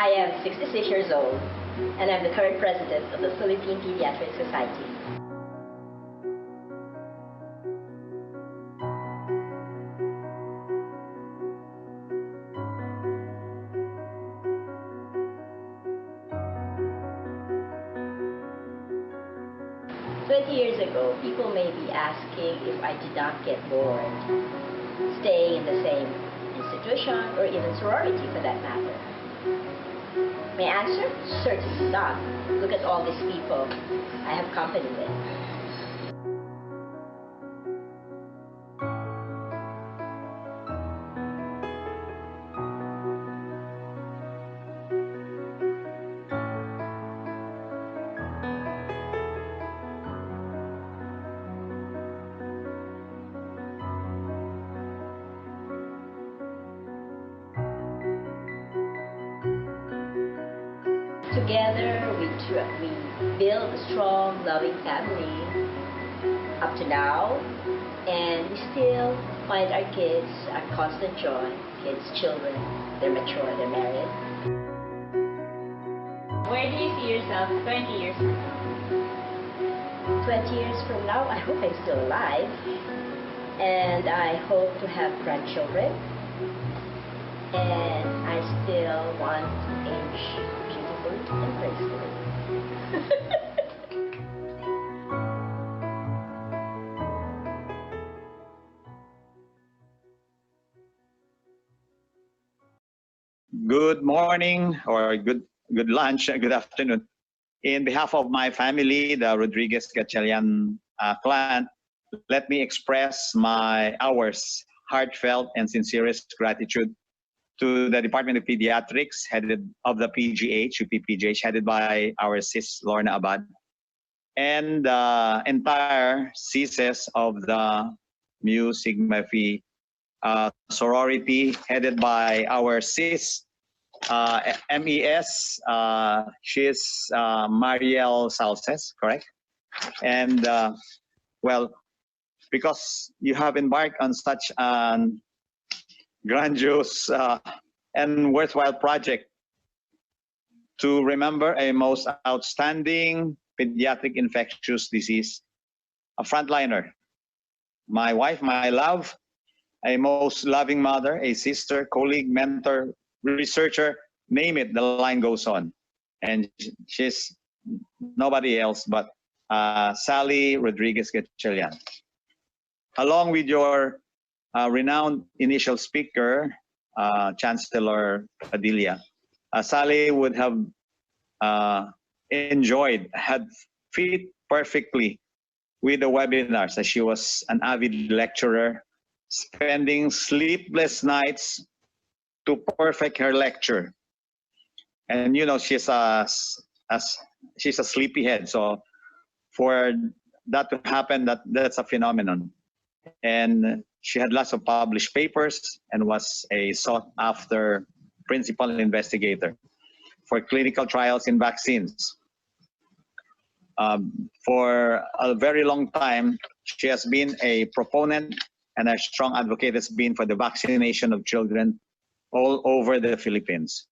I am 66 years old, and I'm the current president of the Philippine Pediatrics Society. Years ago, people may be asking if I did not get bored staying in the same institution or even sorority for that matter. My answer? Certainly not. Look at all these people I have company with. Together, we build a strong, loving family up to now, and we still find our kids a constant joy. Kids, children, they're mature, they're married. Where do you see yourself 20 years from now? 20 years from now, I hope I'm still alive, and I hope to have grandchildren, and I still want to age and gracefully. Good morning, or good lunch, good afternoon. In behalf of my family, the Rodriguez Gatchalian clan, let me express our heartfelt and sincerest gratitude to the Department of Pediatrics, headed of the PGH, UPPGH, headed by our sis Lorna Abad, and the entire CSES of the Mu Sigma Phi sorority, headed by our sis MES. She's Mariel Salces, correct? And well, because you have embarked on such an grandiose and worthwhile project to remember a most outstanding pediatric infectious disease, a frontliner, my wife, my love, a most loving mother, a sister, colleague, mentor, researcher, name it, the line goes on. And she's nobody else but Sally Rodriguez Gatchalian. Along with your renowned initial speaker, Chancellor Padilla, Sally would have had fit perfectly with the webinars, as she was an avid lecturer, spending sleepless nights to perfect her lecture. And you know, she's a sleepyhead, so for that to happen, that's a phenomenon. And she had lots of published papers and was a sought-after principal investigator for clinical trials in vaccines. For a very long time, she has been a proponent and a strong advocate has been for the vaccination of children all over the Philippines.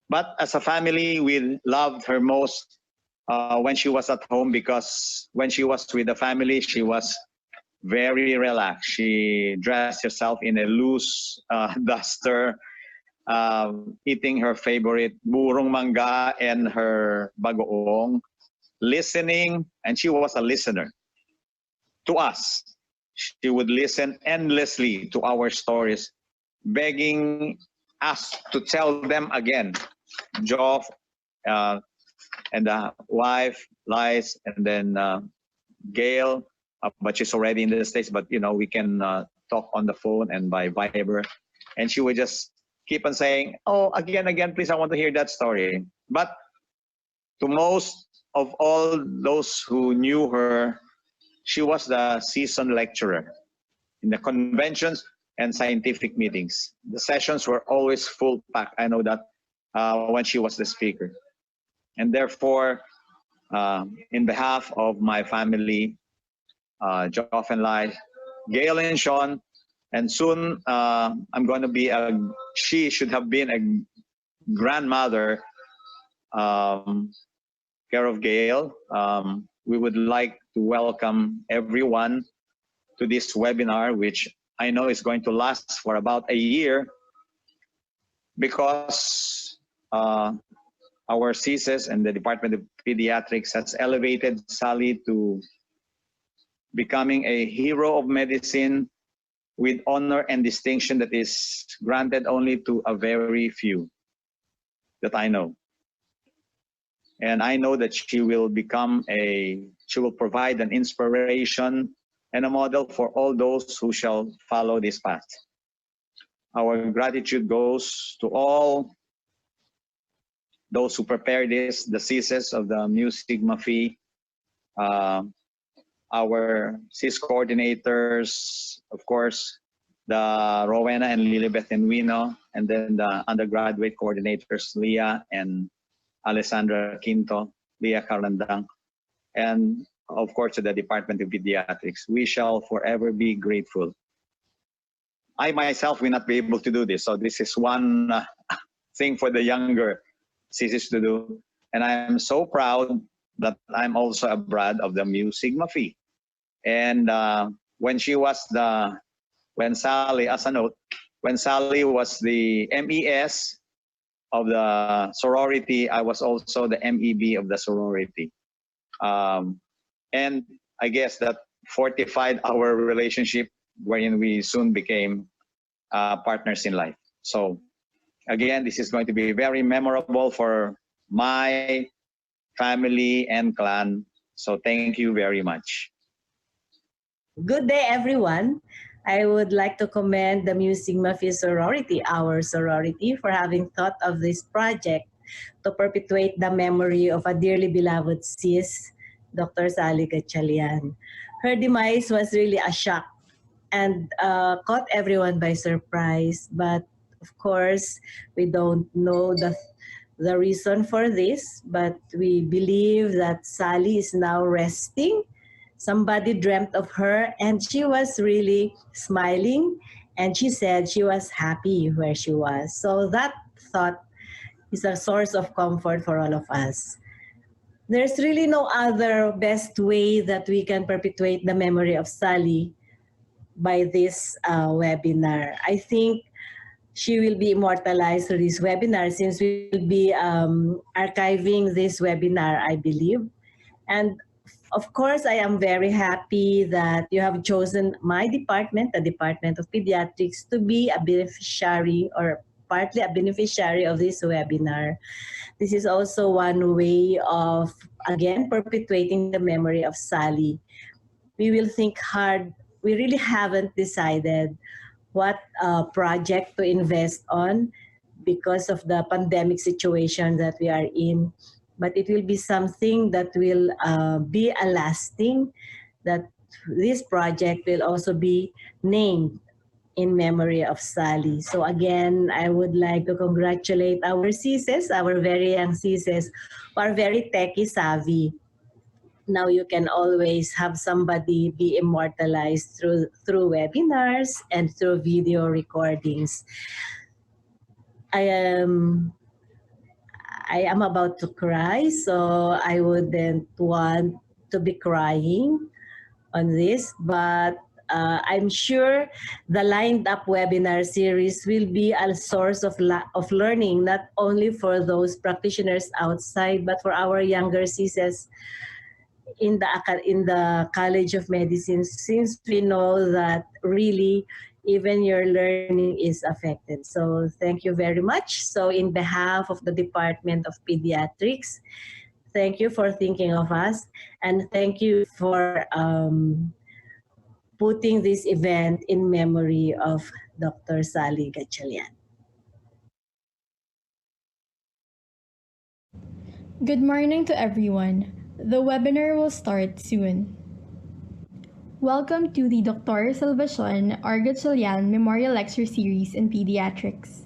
But as a family, we loved her most when she was at home, because when she was with the family, she was very relaxed. She dressed herself in a loose duster, eating her favorite burong mangga and her bagoong, listening, and she was a listener to us. She would listen endlessly to our stories, begging us to tell them again. Joff and the wife, Lies, and then Gail, but she's already in the States, but you know, we can talk on the phone and by Viber. And she would just keep on saying, oh, again, please, I want to hear that story. But to most of all those who knew her, she was the seasoned lecturer in the conventions and scientific meetings. The sessions were always full packed. I know that when she was the speaker. And therefore, in behalf of my family, Joff and Lai, Gail and Sean, and soon I'm going to be she should have been a grandmother, care of Gail, we would like to welcome everyone to this webinar, which I know is going to last for about a year, because our CSIS and the Department of Pediatrics has elevated Sally to becoming a hero of medicine with honor and distinction that is granted only to a very few that I know. And I know that she will provide an inspiration and a model for all those who shall follow this path. Our gratitude goes to all those who prepared this, the CSIS of the Mu Sigma Phi, our CIS coordinators, of course, the Rowena and Lilibeth and Wino, and then the undergraduate coordinators, Leah and Alessandra Quinto, Leah Carandang, and of course to the Department of Pediatrics. We shall forever be grateful. I myself will not be able to do this, so this is one thing for the younger CSIS to do. And I am so proud that I'm also a Brad of the Mu Sigma Phi. And when Sally, as a note, when Sally was the MES of the sorority, I was also the MEB of the sorority. And I guess that fortified our relationship, wherein we soon became partners in life. So again, this is going to be very memorable for my family and clan. So thank you very much. Good day, everyone. I would like to commend the Mu Sigma Phi sorority, our sorority, for having thought of this project to perpetuate the memory of a dearly beloved sis, Dr. Sally Gatchalian. Her demise was really a shock and caught everyone by surprise. But of course, we don't know the reason for this, but we believe that Sally is now resting. Somebody dreamt of her and she was really smiling, and she said she was happy where she was. So that thought is a source of comfort for all of us. There's really no other best way that we can perpetuate the memory of Sally by this webinar. I think she will be immortalized through this webinar, since we will be archiving this webinar, I believe. And of course, I am very happy that you have chosen my department, the Department of Pediatrics, to be a beneficiary or partly a beneficiary of this webinar. This is also one way of, again, perpetuating the memory of Sally. We will think hard. We really haven't decided what project to invest on because of the pandemic situation that we are in. But it will be something that will be a lasting, that this project will also be named in memory of Sally. So again, I would like to congratulate our CSIS, our very young CSIS, who are very techie savvy. Now you can always have somebody be immortalized through webinars and through video recordings. I am about to cry, so I wouldn't want to be crying on this, but I'm sure the lined up webinar series will be a source of learning, not only for those practitioners outside, but for our younger CSIS in the College of Medicine, since we know that really even your learning is affected. So thank you very much. So in behalf of the Department of Pediatrics, thank you for thinking of us, and thank you for putting this event in memory of Dr. Sally Gatchalian. Good morning to everyone. The webinar will start soon. Welcome to the Dr. Salvacion R. Gatchalian Memorial Lecture Series in Pediatrics.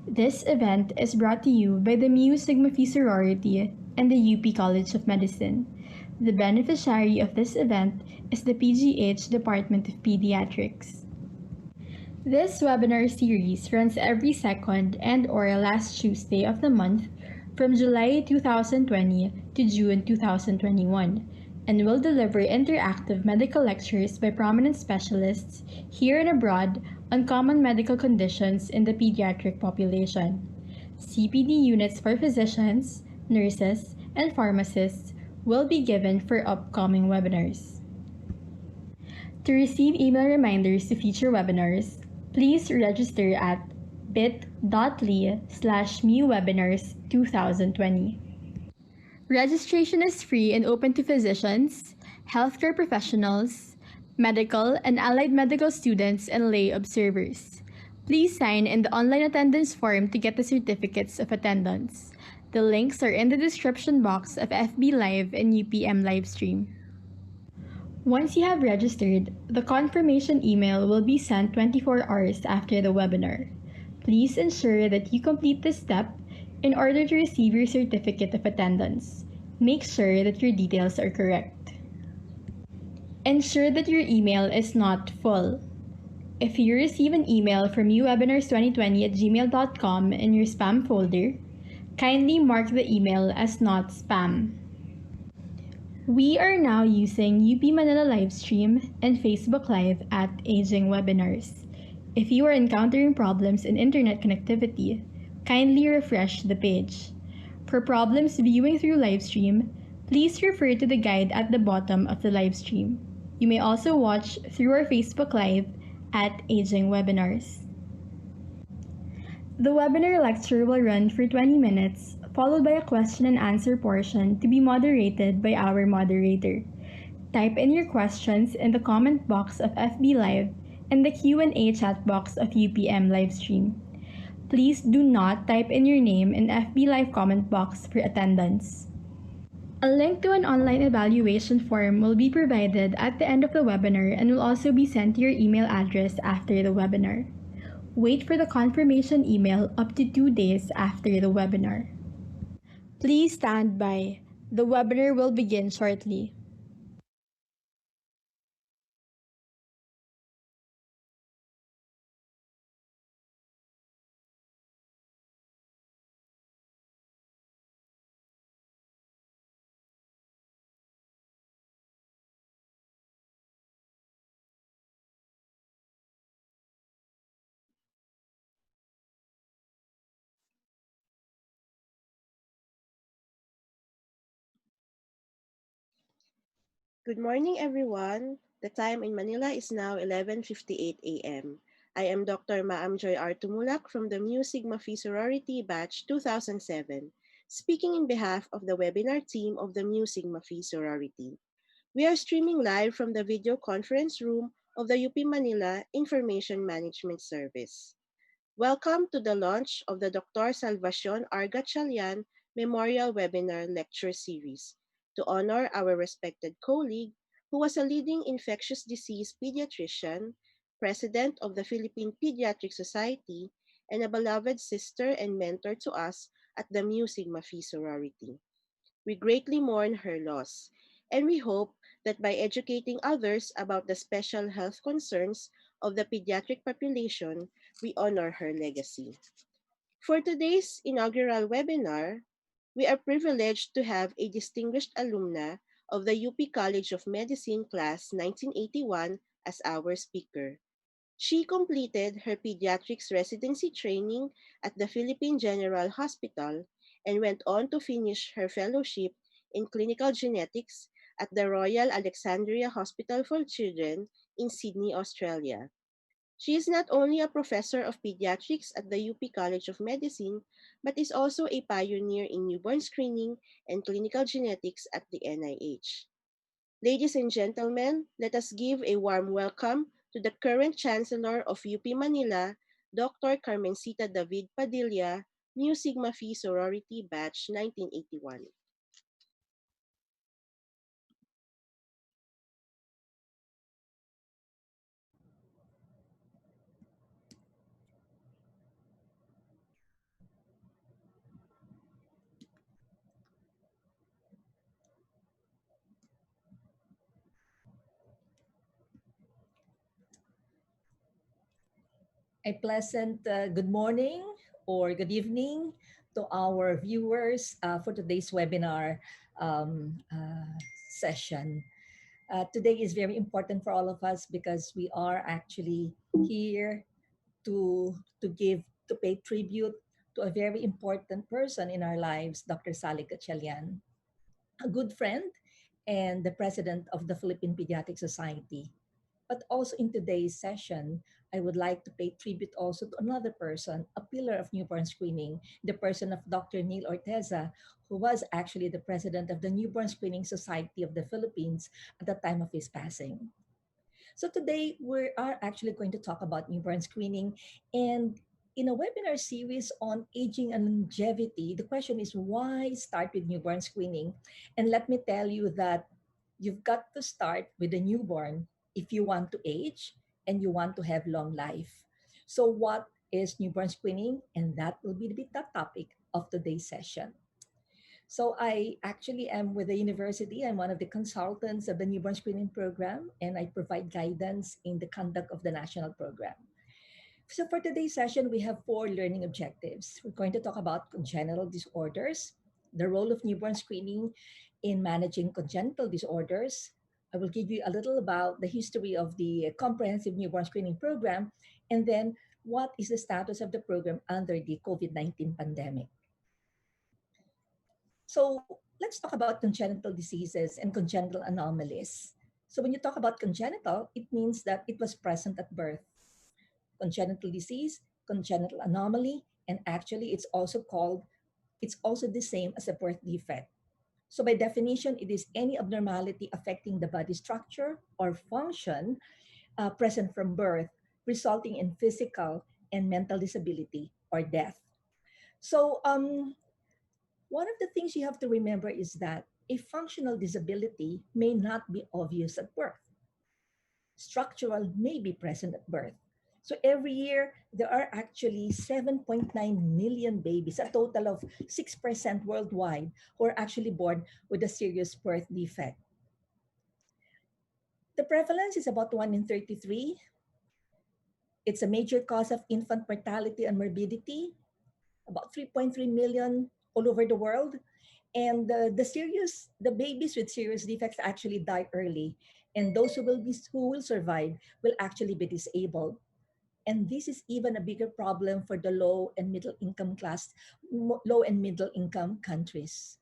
This event is brought to you by the Mu Sigma Phi sorority and the UP College of Medicine. The beneficiary of this event is the PGH Department of Pediatrics. This webinar series runs every second and/or last Tuesday of the month from July 2020 to June 2021 and will deliver interactive medical lectures by prominent specialists here and abroad on common medical conditions in the pediatric population. CPD units for physicians, nurses, and pharmacists will be given for upcoming webinars. To receive email reminders to future webinars, please register at bit.ly/mewebinars2020. Registration is free and open to physicians, healthcare professionals, medical and allied medical students, and lay observers. Please sign in the online attendance form to get the certificates of attendance. The links are in the description box of FB Live and UPM Livestream. Once you have registered, the confirmation email will be sent 24 hours after the webinar. Please ensure that you complete this step in order to receive your certificate of attendance. Make sure that your details are correct. Ensure that your email is not full. If you receive an email from uwebinars2020@gmail.com in your spam folder, kindly mark the email as not spam. We are now using UP Manila Livestream and Facebook Live at Aging Webinars. If you are encountering problems in internet connectivity, kindly refresh the page. For problems viewing through Livestream, please refer to the guide at the bottom of the Livestream. You may also watch through our Facebook Live at Aging Webinars. The webinar lecture will run for 20 minutes, followed by a question and answer portion to be moderated by our moderator. Type in your questions in the comment box of FB Live and the Q&A chat box of UPM Livestream. Please do not type in your name in FB Live comment box for attendance. A link to an online evaluation form will be provided at the end of the webinar and will also be sent to your email address after the webinar. Wait for the confirmation email up to 2 days after the webinar. Please stand by. The webinar will begin shortly. Good morning, everyone. The time in Manila is now 11:58 a.m. I am Dr. R. Tumulak from the Mu Sigma Phi Sorority Batch 2007, speaking in behalf of the webinar team of the Mu Sigma Phi Sorority. We are streaming live from the video conference room of the UP Manila Information Management Service. Welcome to the launch of the Dr. Salvacion R. Gatchalian Memorial Webinar Lecture Series to honor our respected colleague who was a leading infectious disease pediatrician, president of the Philippine Pediatric Society, and a beloved sister and mentor to us at the Mu Sigma Phi sorority. We greatly mourn her loss, and we hope that by educating others about the special health concerns of the pediatric population, we honor her legacy. For today's inaugural webinar, we are privileged to have a distinguished alumna of the UP College of Medicine Class 1981 as our speaker. She completed her pediatrics residency training at the Philippine General Hospital and went on to finish her fellowship in clinical genetics at the Royal Alexandria Hospital for Children in Sydney, Australia. She is not only a professor of pediatrics at the UP College of Medicine, but is also a pioneer in newborn screening and clinical genetics at the NIH. Ladies and gentlemen, let us give a warm welcome to the current Chancellor of UP Manila, Dr. Carmencita D. Padilla, Mu Sigma Phi Sorority Batch 1981. A pleasant good morning or good evening to our viewers for today's webinar um, uh, session. Today is very important for all of us because we are actually here to give to pay tribute to a very important person in our lives, Dr. Sally Gatchalian, a good friend and the president of the Philippine Pediatrics Society. But also in today's session, I would like to pay tribute also to another person, a pillar of newborn screening, the person of Dr. Neil Orteza, who was actually the president of the Newborn Screening Society of the Philippines at the time of his passing. So today we are actually going to talk about newborn screening, and in a webinar series on aging and longevity, the question is why start with newborn screening? And let me tell you that you've got to start with a newborn if you want to age and you want to have long life. So what is newborn screening? And that will be the topic of today's session. So I actually am with the university. I'm one of the consultants of the newborn screening program, and I provide guidance in the conduct of the national program. So for today's session, we have 4 learning objectives. We're going to talk about congenital disorders, the role of newborn screening in managing congenital disorders. I will give you a little about the history of the comprehensive newborn screening program, and then what is the status of the program under the COVID-19 pandemic. So let's talk about congenital diseases and congenital anomalies. So when you talk about congenital, it means that it was present at birth. Congenital disease, congenital anomaly, and actually it's also the same as a birth defect. So by definition, it is any abnormality affecting the body structure or function present from birth, resulting in physical and mental disability or death. So one of the things you have to remember is that a functional disability may not be obvious at birth. Structural may be present at birth. So every year, there are actually 7.9 million babies, a total of 6% worldwide, who are actually born with a serious birth defect. The prevalence is about 1 in 33. It's a major cause of infant mortality and morbidity, about 3.3 million all over the world. And the babies with serious defects actually die early, and those who will survive will actually be disabled. And this is even a bigger problem for the low and middle income countries.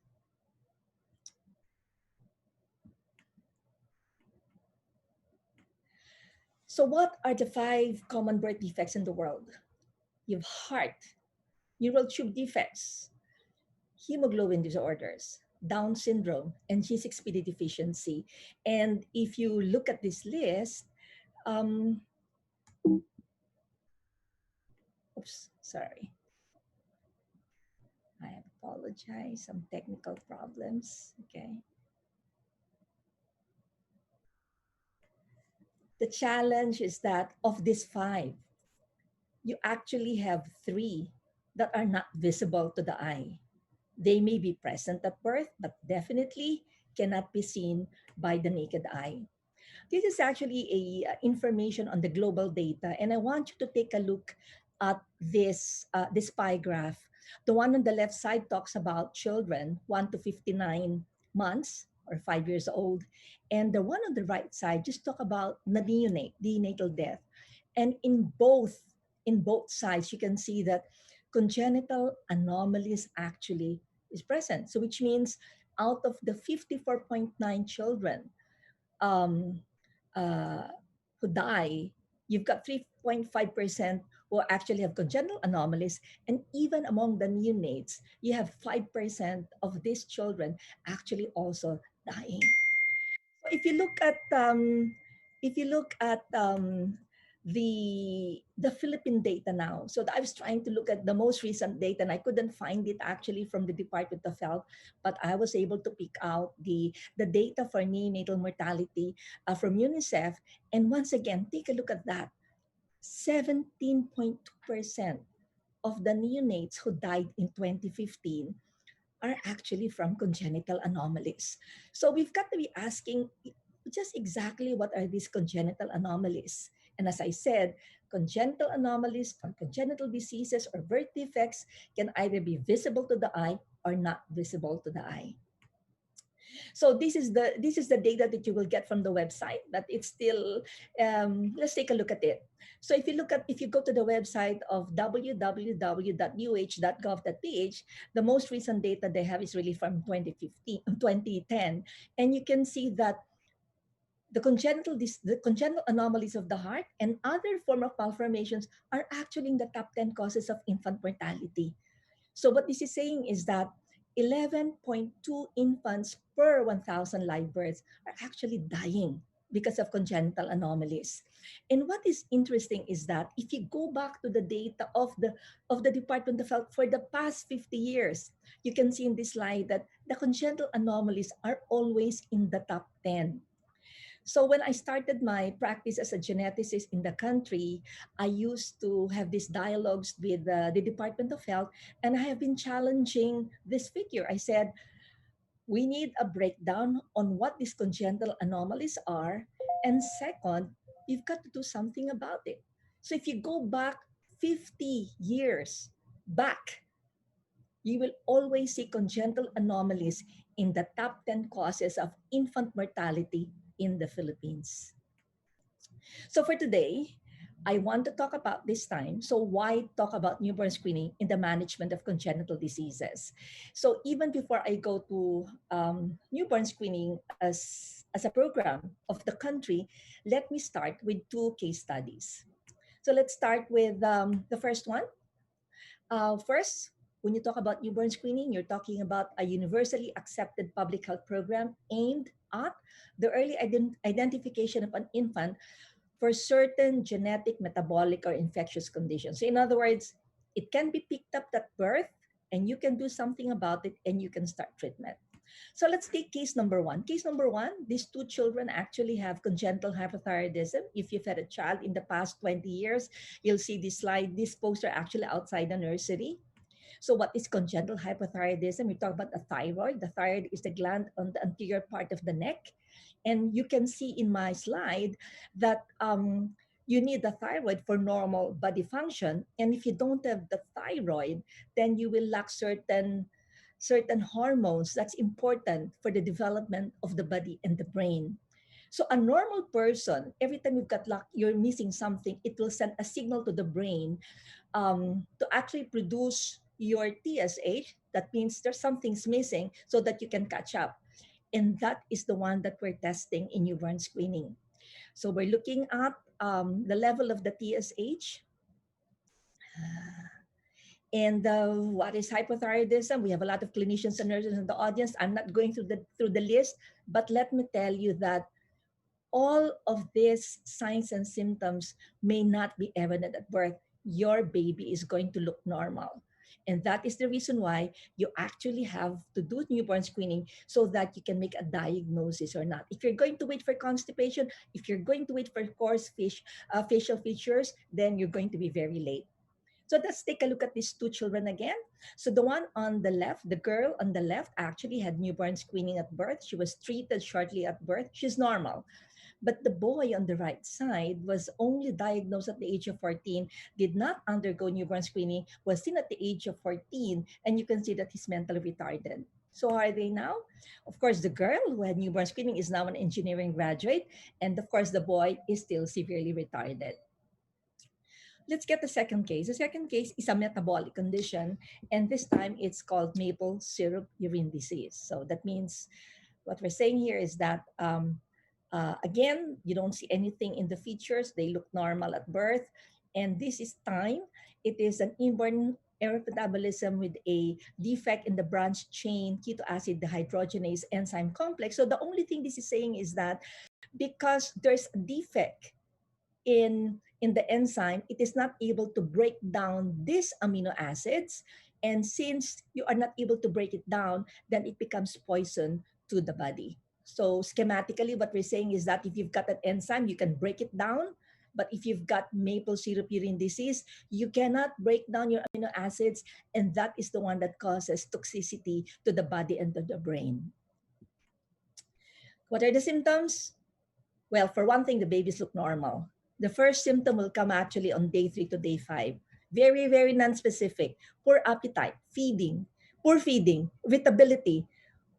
So what are the 5 common birth defects in the world? You have heart, neural tube defects, hemoglobin disorders, Down syndrome, and G6PD deficiency. And if you look at this list, oops, sorry. I apologize, some technical problems, okay. The challenge is that of these 5, you actually have 3 that are not visible to the eye. They may be present at birth, but definitely cannot be seen by the naked eye. This is actually a information on the global data, and I want you to take a look at this pie graph. The one on the left side talks about children 1 to 59 months or 5 years old, and the one on the right side just talk about the neonatal death. And in both sides, you can see that congenital anomalies actually is present. So which means out of the 54.9 children um, uh, who die, you've got 3.5% who actually have congenital anomalies. And even among the neonates, you have 5% of these children actually also dying. So if you look at the Philippine data now, so I was trying to look at the most recent data, and I couldn't find it actually from the Department of Health, but I was able to pick out the data for neonatal mortality from UNICEF. And once again, take a look at that. 17.2% of the neonates who died in 2015 are actually from congenital anomalies. So we've got to be asking just exactly what are these congenital anomalies. And as I said, congenital anomalies or congenital diseases or birth defects can either be visible to the eye or not visible to the eye. So this is the data that you will get from the website, but it's still let's take a look at it. So if you go to the website of www.uh.gov.ph, the most recent data they have is really from 2015, 2010, and you can see that the congenital anomalies of the heart and other form of malformations are actually in the top 10 causes of infant mortality. So what this is saying is that 11.2 infants per 1,000 live births are actually dying because of congenital anomalies. And what is interesting is that if you go back to the data of the Department of Health for the past 50 years, you can see in this slide that the congenital anomalies are always in the top 10. So when I started my practice as a geneticist in the country, I used to have these dialogues with the Department of Health, and I have been challenging this figure. I said, we need a breakdown on what these congenital anomalies are. And second, you've got to do something about it. So if you go back 50 years back, you will always see congenital anomalies in the top 10 causes of infant mortality in the Philippines. So for today, I want to talk about this time. So why talk about newborn screening in the management of congenital diseases? So even before I go to newborn screening as a program of the country, let me start with two case studies. So let's start with the first one. First, when you talk about newborn screening, you're talking about a universally accepted public health program aimed at the early identification of an infant for certain genetic, metabolic, or infectious conditions. So in other words, it can be picked up at birth and you can do something about it and you can start treatment. So let's take case number one. Case number one, these two children actually have congenital hypothyroidism. If you've had a child in the past 20 years, you'll see this slide, this poster actually outside the nursery. So what is congenital hypothyroidism? We talk about the thyroid. The thyroid is the gland on the anterior part of the neck. And you can see in my slide that you need the thyroid for normal body function. And if you don't have the thyroid, then you will lack certain hormones that's important for the development of the body and the brain. So a normal person, every time you're missing something, it will send a signal to the brain to actually produce your TSH. That means there's something's missing so that you can catch up. And that is the one that we're testing in newborn screening. So we're looking at the level of the TSH. And what is hypothyroidism? We have a lot of clinicians and nurses in the audience. I'm not going through the list, but let me tell you that all of these signs and symptoms may not be evident at birth. Your baby is going to look normal. And that is the reason why you actually have to do newborn screening so that you can make a diagnosis or not. If you're going to wait for constipation, if you're going to wait for coarse facial features, then you're going to be very late. So let's take a look at these two children again. So the one on the left, the girl on the left actually had newborn screening at birth. She was treated shortly at birth. She's normal. But the boy on the right side was only diagnosed at the age of 14, did not undergo newborn screening, was seen at the age of 14, and you can see that he's mentally retarded. So how are they now? Of course, the girl who had newborn screening is now an engineering graduate, and of course, the boy is still severely retarded. Let's get the second case. The second case is a metabolic condition, and this time it's called maple syrup urine disease. So that means what we're saying here is that again, you don't see anything in the features. They look normal at birth. And this is time. It is an inborn error metabolism with a defect in the branched chain ketoacid dehydrogenase enzyme complex. So the only thing this is saying is that because there's a defect in the enzyme, it is not able to break down these amino acids. And since you are not able to break it down, then it becomes poison to the body. So schematically, what we're saying is that if you've got an enzyme, you can break it down. But if you've got maple syrup urine disease, you cannot break down your amino acids. And that is the one that causes toxicity to the body and to the brain. What are the symptoms? Well, for one thing, the babies look normal. The first symptom will come actually on day 3 to day 5. Very, very non-specific. Poor appetite, poor feeding, irritability,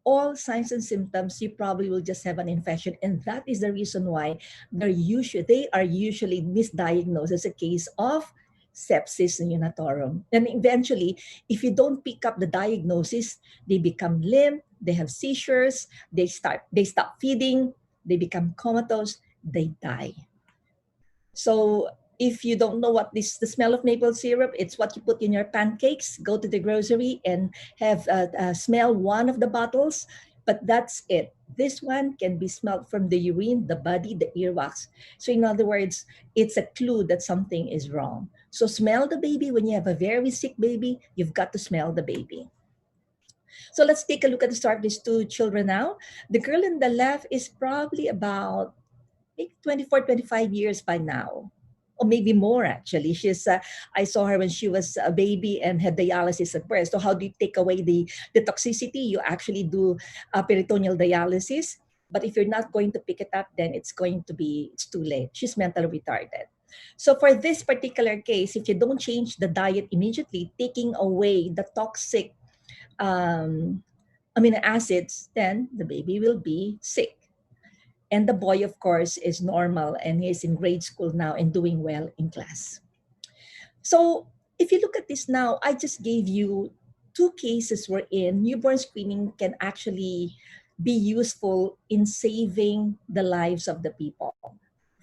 all signs and symptoms, you probably will just have an infection. And that is the reason why they are usually misdiagnosed as a case of sepsis neonatorum. And eventually, if you don't pick up the diagnosis, they become limp, they have seizures, they stop feeding, they become comatose, they die. So if you don't know what this the smell of maple syrup, it's what you put in your pancakes. Go to the grocery and have smell one of the bottles, but that's it. This one can be smelled from the urine, the body, the earwax. So in other words, it's a clue that something is wrong. So smell the baby. When you have a very sick baby, you've got to smell the baby. So let's take a look at the start of these two children now. The girl in the left is probably about maybe 24, 25 years by now, or maybe more actually. I saw her when she was a baby and had dialysis at birth. So how do you take away the toxicity? You actually do peritoneal dialysis. But if you're not going to pick it up, then it's too late. She's mentally retarded. So for this particular case, if you don't change the diet immediately, taking away the toxic amino acids, then the baby will be sick. And the boy, of course, is normal and he's in grade school now and doing well in class. So if you look at this now, I just gave you two cases wherein newborn screening can actually be useful in saving the lives of the people.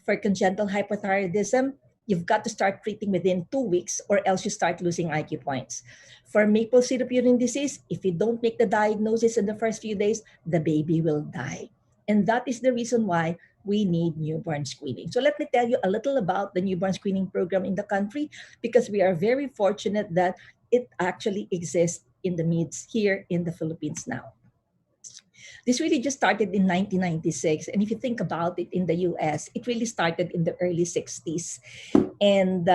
For congenital hypothyroidism, you've got to start treating within 2 weeks or else you start losing IQ points. For maple syrup urine disease, if you don't make the diagnosis in the first few days, the baby will die. And that is the reason why we need newborn screening. So let me tell you a little about the newborn screening program in the country, because we are very fortunate that it actually exists in the midst here in the Philippines now. This really just started in 1996. And if you think about it in the US, it really started in the early 60s. And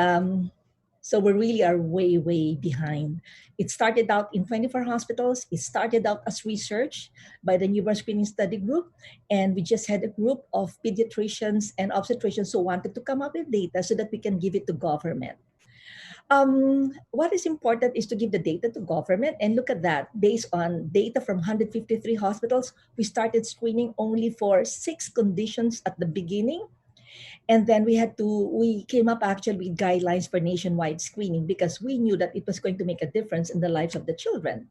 so we really are way, way behind. It started out in 24 hospitals. It started out as research by the Newborn Screening Study Group. And we just had a group of pediatricians and obstetricians who wanted to come up with data so that we can give it to government. What is important is to give the data to government, and look at that. Based on data from 153 hospitals, we started screening only for 6 conditions at the beginning. And then we came up actually with guidelines for nationwide screening because we knew that it was going to make a difference in the lives of the children.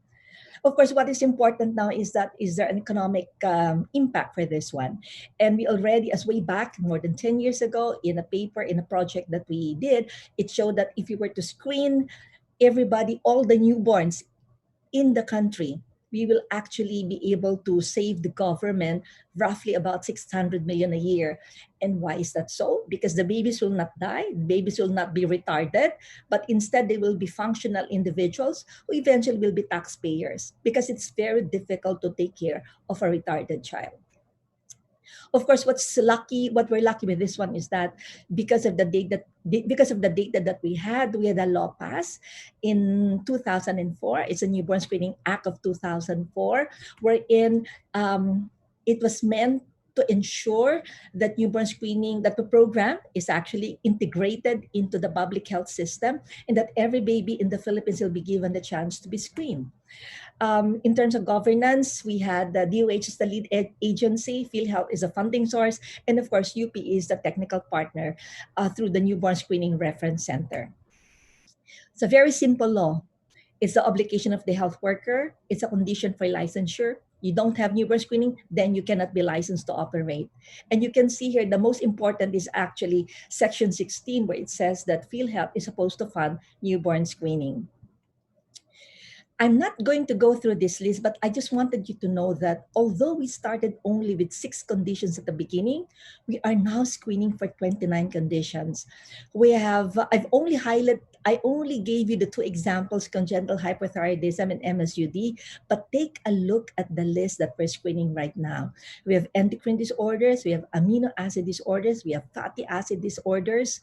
Of course, what is important now is that is there an economic impact for this one? And we already, as way back more than 10 years ago, in a paper, in a project that we did, it showed that if you were to screen everybody, all the newborns in the country, we will actually be able to save the government roughly about 600 million a year. And why is that so? Because the babies will not die, babies will not be retarded, but instead they will be functional individuals who eventually will be taxpayers, because it's very difficult to take care of a retarded child. Of course, what we're lucky with this one is that because of the data that we had a law passed in 2004. It's a Newborn Screening Act of 2004, wherein it was meant to ensure that newborn screening, that the program is actually integrated into the public health system, and that every baby in the Philippines will be given the chance to be screened. In terms of governance, we had the DOH is the lead agency, PhilHealth is a funding source, and of course, UP is the technical partner through the Newborn Screening Reference Center. It's a very simple law. It's the obligation of the health worker. It's a condition for licensure. You don't have newborn screening, then you cannot be licensed to operate. And you can see here, the most important is actually Section 16, where it says that PhilHealth is supposed to fund newborn screening. I'm not going to go through this list, but I just wanted you to know that although we started only with 6 conditions at the beginning, we are now screening for 29 conditions. I only gave you the 2 examples, congenital hypothyroidism and MSUD, but take a look at the list that we're screening right now. We have endocrine disorders, we have amino acid disorders, we have fatty acid disorders,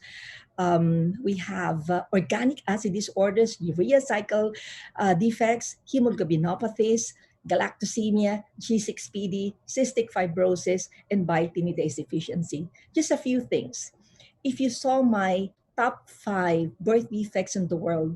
we have organic acid disorders, urea cycle defects, hemoglobinopathies, galactosemia, G6PD, cystic fibrosis, and biotinidase deficiency. Just a few things. if you saw my top 5 birth defects in the world,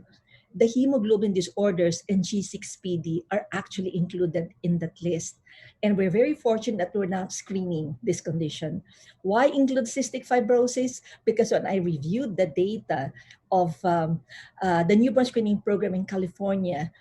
the hemoglobin disorders and G6PD are actually included in that list. And we're very fortunate that we're now screening this condition. Why include cystic fibrosis? Because when I reviewed the data of the newborn screening program in California,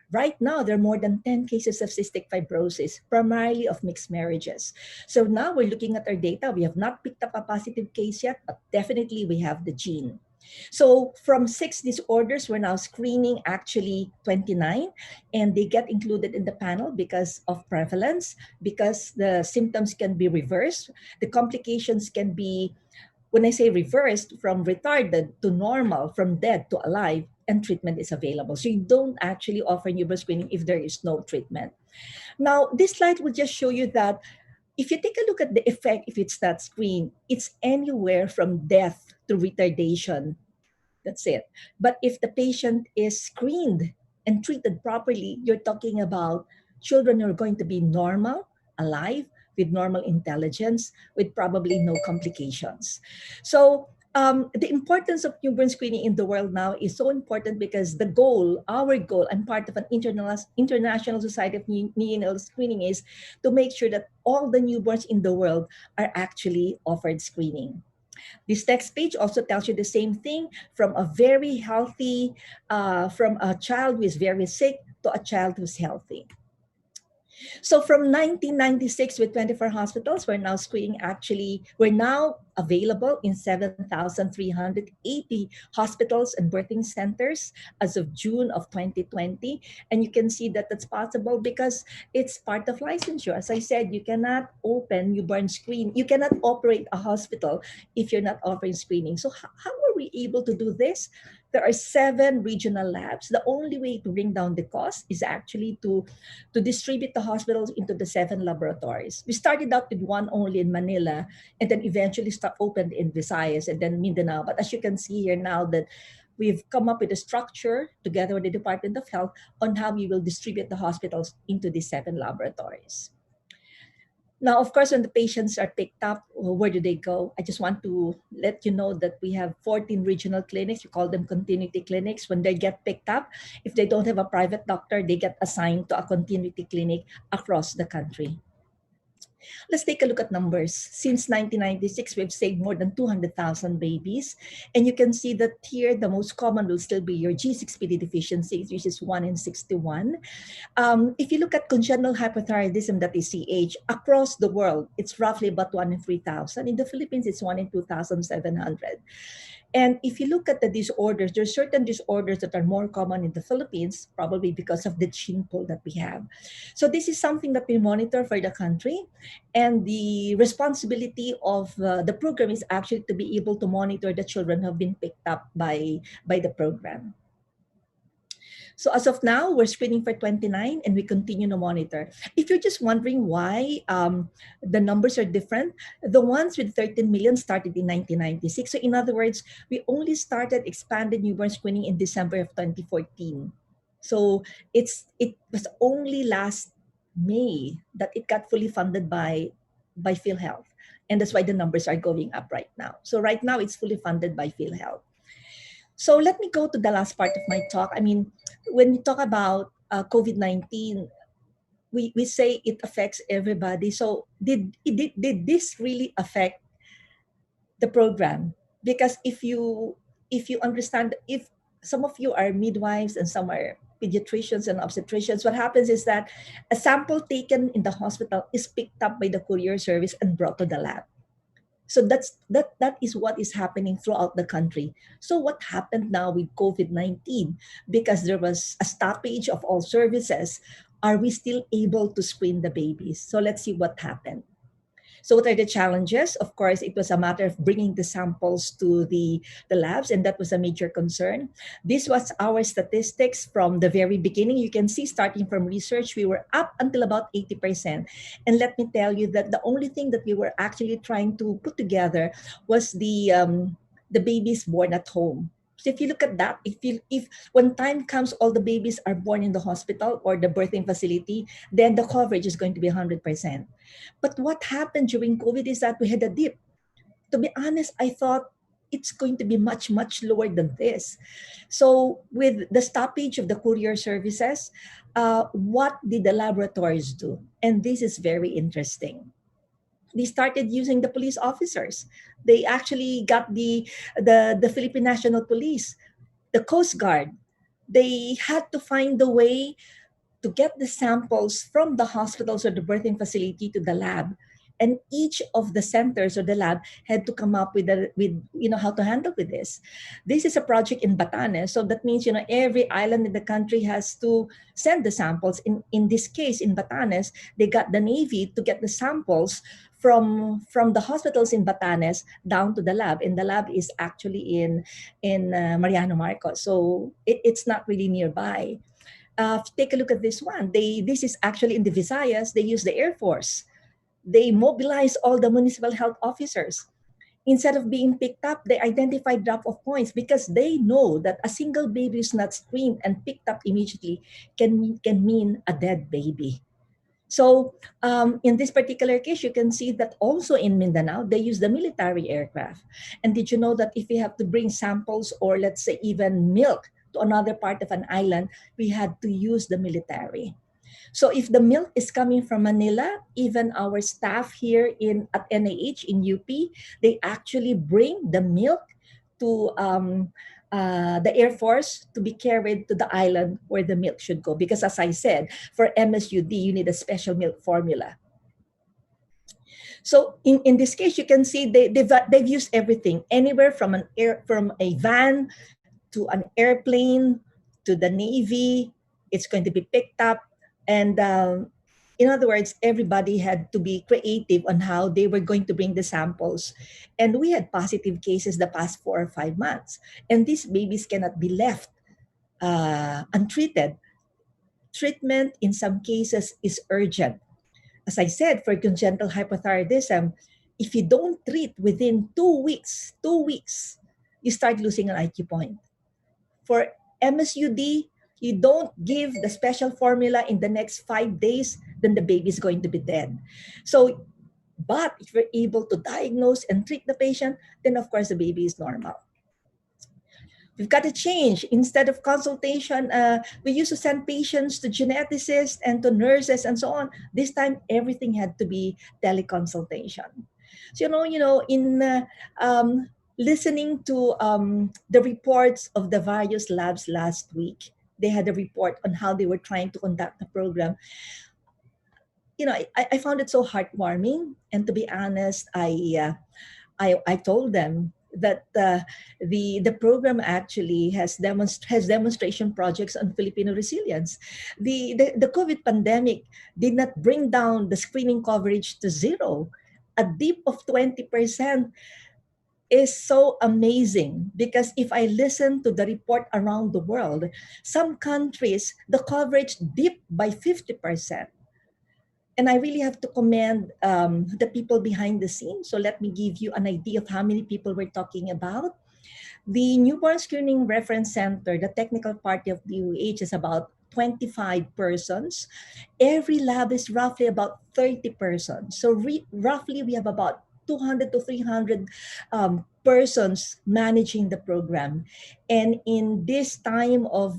right now, there are more than 10 cases of cystic fibrosis, primarily of mixed marriages. So now we're looking at our data. We have not picked up a positive case yet, but definitely we have the gene. So from 6 disorders, we're now screening actually 29, and they get included in the panel because of prevalence, because the symptoms can be reversed. The complications can be, when I say reversed, from retarded to normal, from dead to alive, and treatment is available. So you don't actually offer newborn screening if there is no treatment. Now, this slide will just show you that if you take a look at the effect, if it's not screened, it's anywhere from death to retardation. That's it. But if the patient is screened and treated properly, you're talking about children who are going to be normal, alive, with normal intelligence, with probably no complications. So the importance of newborn screening in the world now is so important because the goal, our goal, I'm part of an international society of neonatal screening, is to make sure that all the newborns in the world are actually offered screening. This next page also tells you the same thing, from a very healthy, from a child who is very sick to a child who's healthy. So from 1996 with 24 hospitals, we're now screening we're now available in 7,380 hospitals and birthing centers as of June of 2020. And you can see that that's possible because it's part of licensure. As I said, you cannot open newborn screen. You cannot operate a hospital if you're not offering screening. So how are we able to do this? There are 7 regional labs. The only way to bring down the cost is actually to distribute the hospitals into the 7 laboratories. We started out with 1 only in Manila, and then eventually opened in Visayas and then Mindanao. But as you can see here now, that we've come up with a structure together with the Department of Health on how we will distribute the hospitals into the 7 laboratories. Now, of course, when the patients are picked up, where do they go? I just want to let you know that we have 14 regional clinics. We call them continuity clinics. When they get picked up, if they don't have a private doctor, they get assigned to a continuity clinic across the country. Let's take a look at numbers. Since 1996, we've saved more than 200,000 babies. And you can see that here, the most common will still be your G6PD deficiency, which is 1 in 61. If you look at congenital hypothyroidism, that is CH, across the world, it's roughly about 1 in 3,000. In the Philippines, it's 1 in 2,700. And if you look at the disorders, there are certain disorders that are more common in the Philippines, probably because of the gene pool that we have. So this is something that we monitor for the country. And the responsibility of the program is actually to be able to monitor the children who have been picked up by the program. So as of now, we're screening for 29 and we continue to monitor. If you're just wondering why the numbers are different, the ones with 13 million started in 1996. So in other words, we only started expanded newborn screening in December of 2014. So it was only last May that it got fully funded by PhilHealth. And that's why the numbers are going up right now. So right now it's fully funded by PhilHealth. So let me go to the last part of my talk. I mean, when we talk about COVID-19, we say it affects everybody. So did this really affect the program? Because if you understand, if some of you are midwives and some are pediatricians and obstetricians, what happens is that a sample taken in the hospital is picked up by the courier service and brought to the lab. So that is what is happening throughout the country. So what happened now with COVID-19? Because there was a stoppage of all services, are we still able to screen the babies? So let's see what happened. So what are the challenges? Of course, it was a matter of bringing the samples to the labs, and that was a major concern. This was our statistics from the very beginning. You can see, starting from research, we were up until about 80%. And let me tell you that the only thing that we were actually trying to put together was the babies born at home. So if you look at that, if when time comes, all the babies are born in the hospital or the birthing facility, then the coverage is going to be 100%. But what happened during COVID is that we had a dip. to be honest, I thought it's going to be much, much lower than this. So with the stoppage of the courier services, what did the laboratories do? And this is very interesting. They started using the police officers. They actually got the Philippine National Police, the Coast Guard. They had to find a way to get the samples from the hospitals or the birthing facility to the lab. And each of the centers or the lab had to come up with how to handle with this. This is a project in Batanes, so that means every island in the country has to send the samples. In this case, in Batanes, they got the Navy to get the samples from the hospitals in Batanes down to the lab, and the lab is actually in Mariano Marcos, so it's not really nearby. Take a look at this one. This is actually in the Visayas. They use the Air Force. They mobilize all the municipal health officers. Instead of being picked up, they identify drop-off points because they know that a single baby is not screened and picked up immediately can mean a dead baby. So in this particular case, you can see that also in Mindanao, they use the military aircraft. And did you know that if we have to bring samples or let's say even milk to another part of an island, we had to use the military. So if the milk is coming from Manila, even our staff here at NIH in UP, they actually bring the milk to the Air Force to be carried to the island where the milk should go. Because as I said, for MSUD, you need a special milk formula. So in this case, you can see they've used everything, anywhere from a van to an airplane to the Navy. It's going to be picked up. And in other words, everybody had to be creative on how they were going to bring the samples. And we had positive cases the past 4 or 5 months. And these babies cannot be left untreated. Treatment in some cases is urgent. As I said, for congenital hypothyroidism, if you don't treat within 2 weeks, you start losing an IQ point. For MSUD, you don't give the special formula in the next 5 days, then the baby is going to be dead. So, but if you're able to diagnose and treat the patient, then of course the baby is normal. We've got to change. Instead of consultation, we used to send patients to geneticists and to nurses and so on. This time, everything had to be teleconsultation. So, in listening to the reports of the various labs last week, they had a report on how they were trying to conduct the program. I found it so heartwarming. And to be honest, I told them that the program actually has demonstration projects on Filipino resilience. The COVID pandemic did not bring down the screening coverage to zero. A dip of 20% is so amazing, because if I listen to the report around the world, some countries, the coverage dipped by 50%. And I really have to commend the people behind the scenes. So let me give you an idea of how many people we're talking about. The Newborn Screening Reference Center, the technical party of the UH, is about 25 persons. Every lab is roughly about 30 persons. So roughly we have about 200 to 300 persons managing the program. And in this time of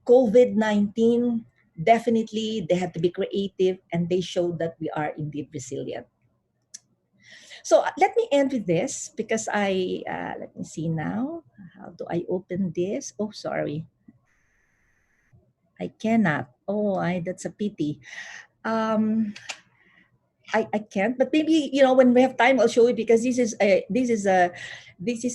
COVID-19, definitely they had to be creative, and they showed that we are indeed resilient. So let me end with this, because let me see now. How do I open this? Oh, sorry. I cannot. Oh, that's a pity. I can't, but maybe, when we have time, I'll show you, because this is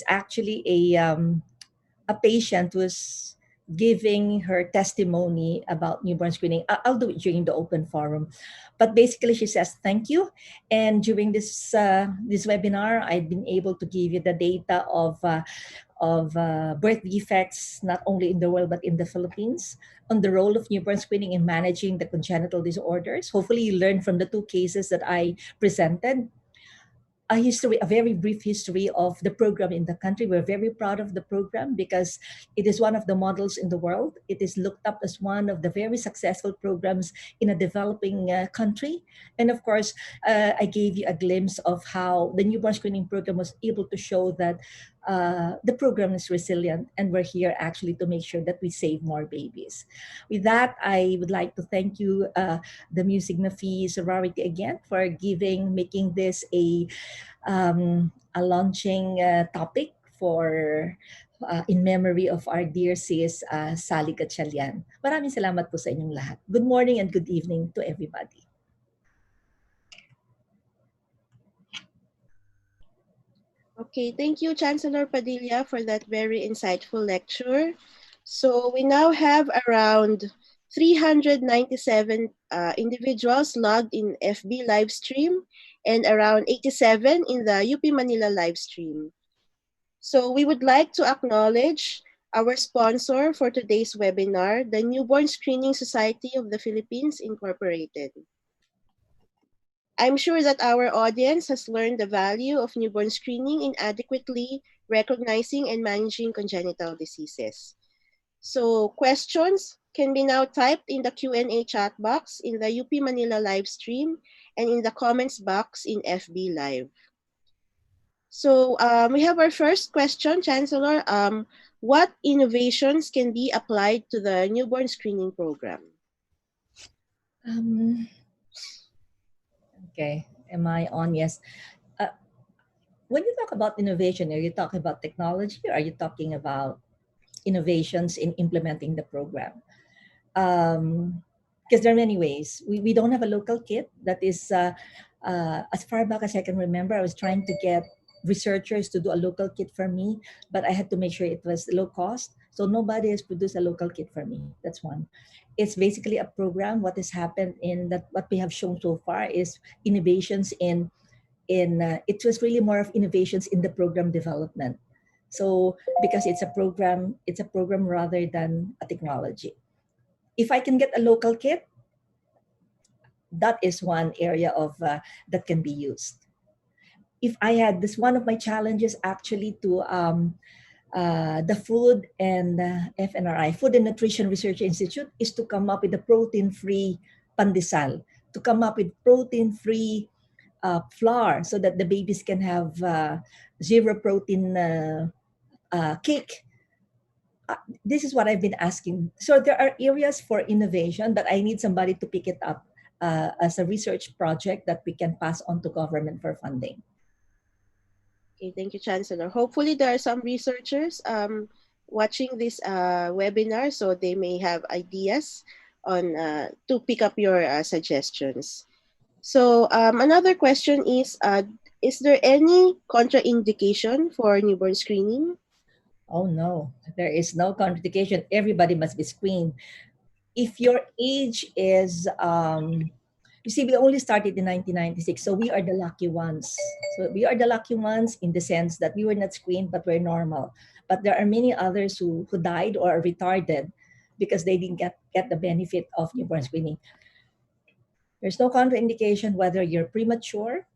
actually a patient who's giving her testimony about newborn screening. I'll do it during the open forum. But basically, she says, thank you. And during this webinar, I've been able to give you the data of birth defects, not only in the world, but in the Philippines, on the role of newborn screening in managing the congenital disorders. Hopefully, you learned from the 2 cases that I presented. a very brief history of the program in the country. We're very proud of the program because it is one of the models in the world. It is looked up as one of the very successful programs in a developing country. And of course, I gave you a glimpse of how the newborn screening program was able to show that the program is resilient, and we're here actually to make sure that we save more babies. With that, I would like to thank you, the Mu Sigma Phi sorority again for making this a launching topic for in memory of our dear sis Sally Gatchalian. Maraming salamat po sa inyong lahat. Good morning and good evening to everybody. Okay, thank you, Chancellor Padilla, for that very insightful lecture. So we now have around 397 individuals logged in FB live stream and around 87 in the UP Manila live stream. So we would like to acknowledge our sponsor for today's webinar, the Newborn Screening Society of the Philippines, Incorporated. I'm sure that our audience has learned the value of newborn screening in adequately recognizing and managing congenital diseases. So questions can be now typed in the Q&A chat box in the UP Manila live stream and in the comments box in FB Live. So we have our first question, Chancellor. What innovations can be applied to the newborn screening program? Okay, am I on? Yes. When you talk about innovation, are you talking about technology, or are you talking about innovations in implementing the program? Because there are many ways. We don't have a local kit that is, as far back as I can remember, I was trying to get researchers to do a local kit for me, but I had to make sure it was low cost. So nobody has produced a local kit for me. That's one. It's basically a program. What has happened in that, what we have shown so far is innovations it was really more of innovations in the program development. So because it's a program rather than a technology. If I can get a local kit, that is one area of that can be used. If I had this, one of my challenges actually to the food and FNRI, Food and Nutrition Research Institute, is to come up with a protein-free pandesal, to come up with protein-free flour so that the babies can have zero protein cake. This is what I've been asking. So there are areas for innovation that I need somebody to pick it up as a research project that we can pass on to government for funding. Okay, thank you, Chancellor. Hopefully there are some researchers watching this webinar, so they may have ideas on to pick up your suggestions. So another question is there any contraindication for newborn screening? Oh no, there is no contraindication. Everybody must be screened. If your age is, you see, we only started in 1996, so we are the lucky ones. So we are the lucky ones in the sense that we were not screened, but we're normal. But there are many others who died or are retarded because they didn't get the benefit of newborn screening. There's no contraindication whether you're premature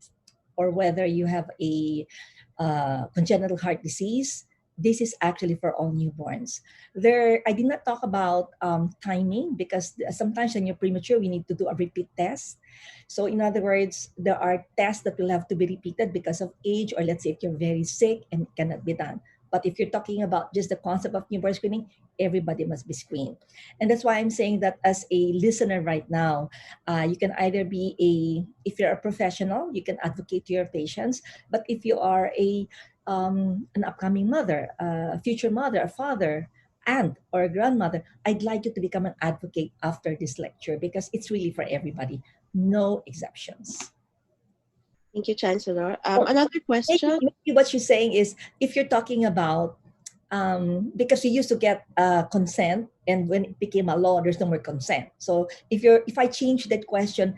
or whether you have a congenital heart disease. This is actually for all newborns. I did not talk about timing because sometimes when you're premature, we need to do a repeat test. So in other words, there are tests that will have to be repeated because of age, or let's say if you're very sick and it cannot be done. But if you're talking about just the concept of newborn screening, everybody must be screened. And that's why I'm saying that as a listener right now, you can either be if you're a professional, you can advocate to your patients. But if you are an upcoming mother, a future mother, a father, aunt, or a grandmother, I'd like you to become an advocate after this lecture because it's really for everybody. No exceptions. Thank you, Chancellor. Another question. Maybe what you're saying is, if you're talking about, because we used to get consent, and when it became a law, there's no more consent. So if I change that question,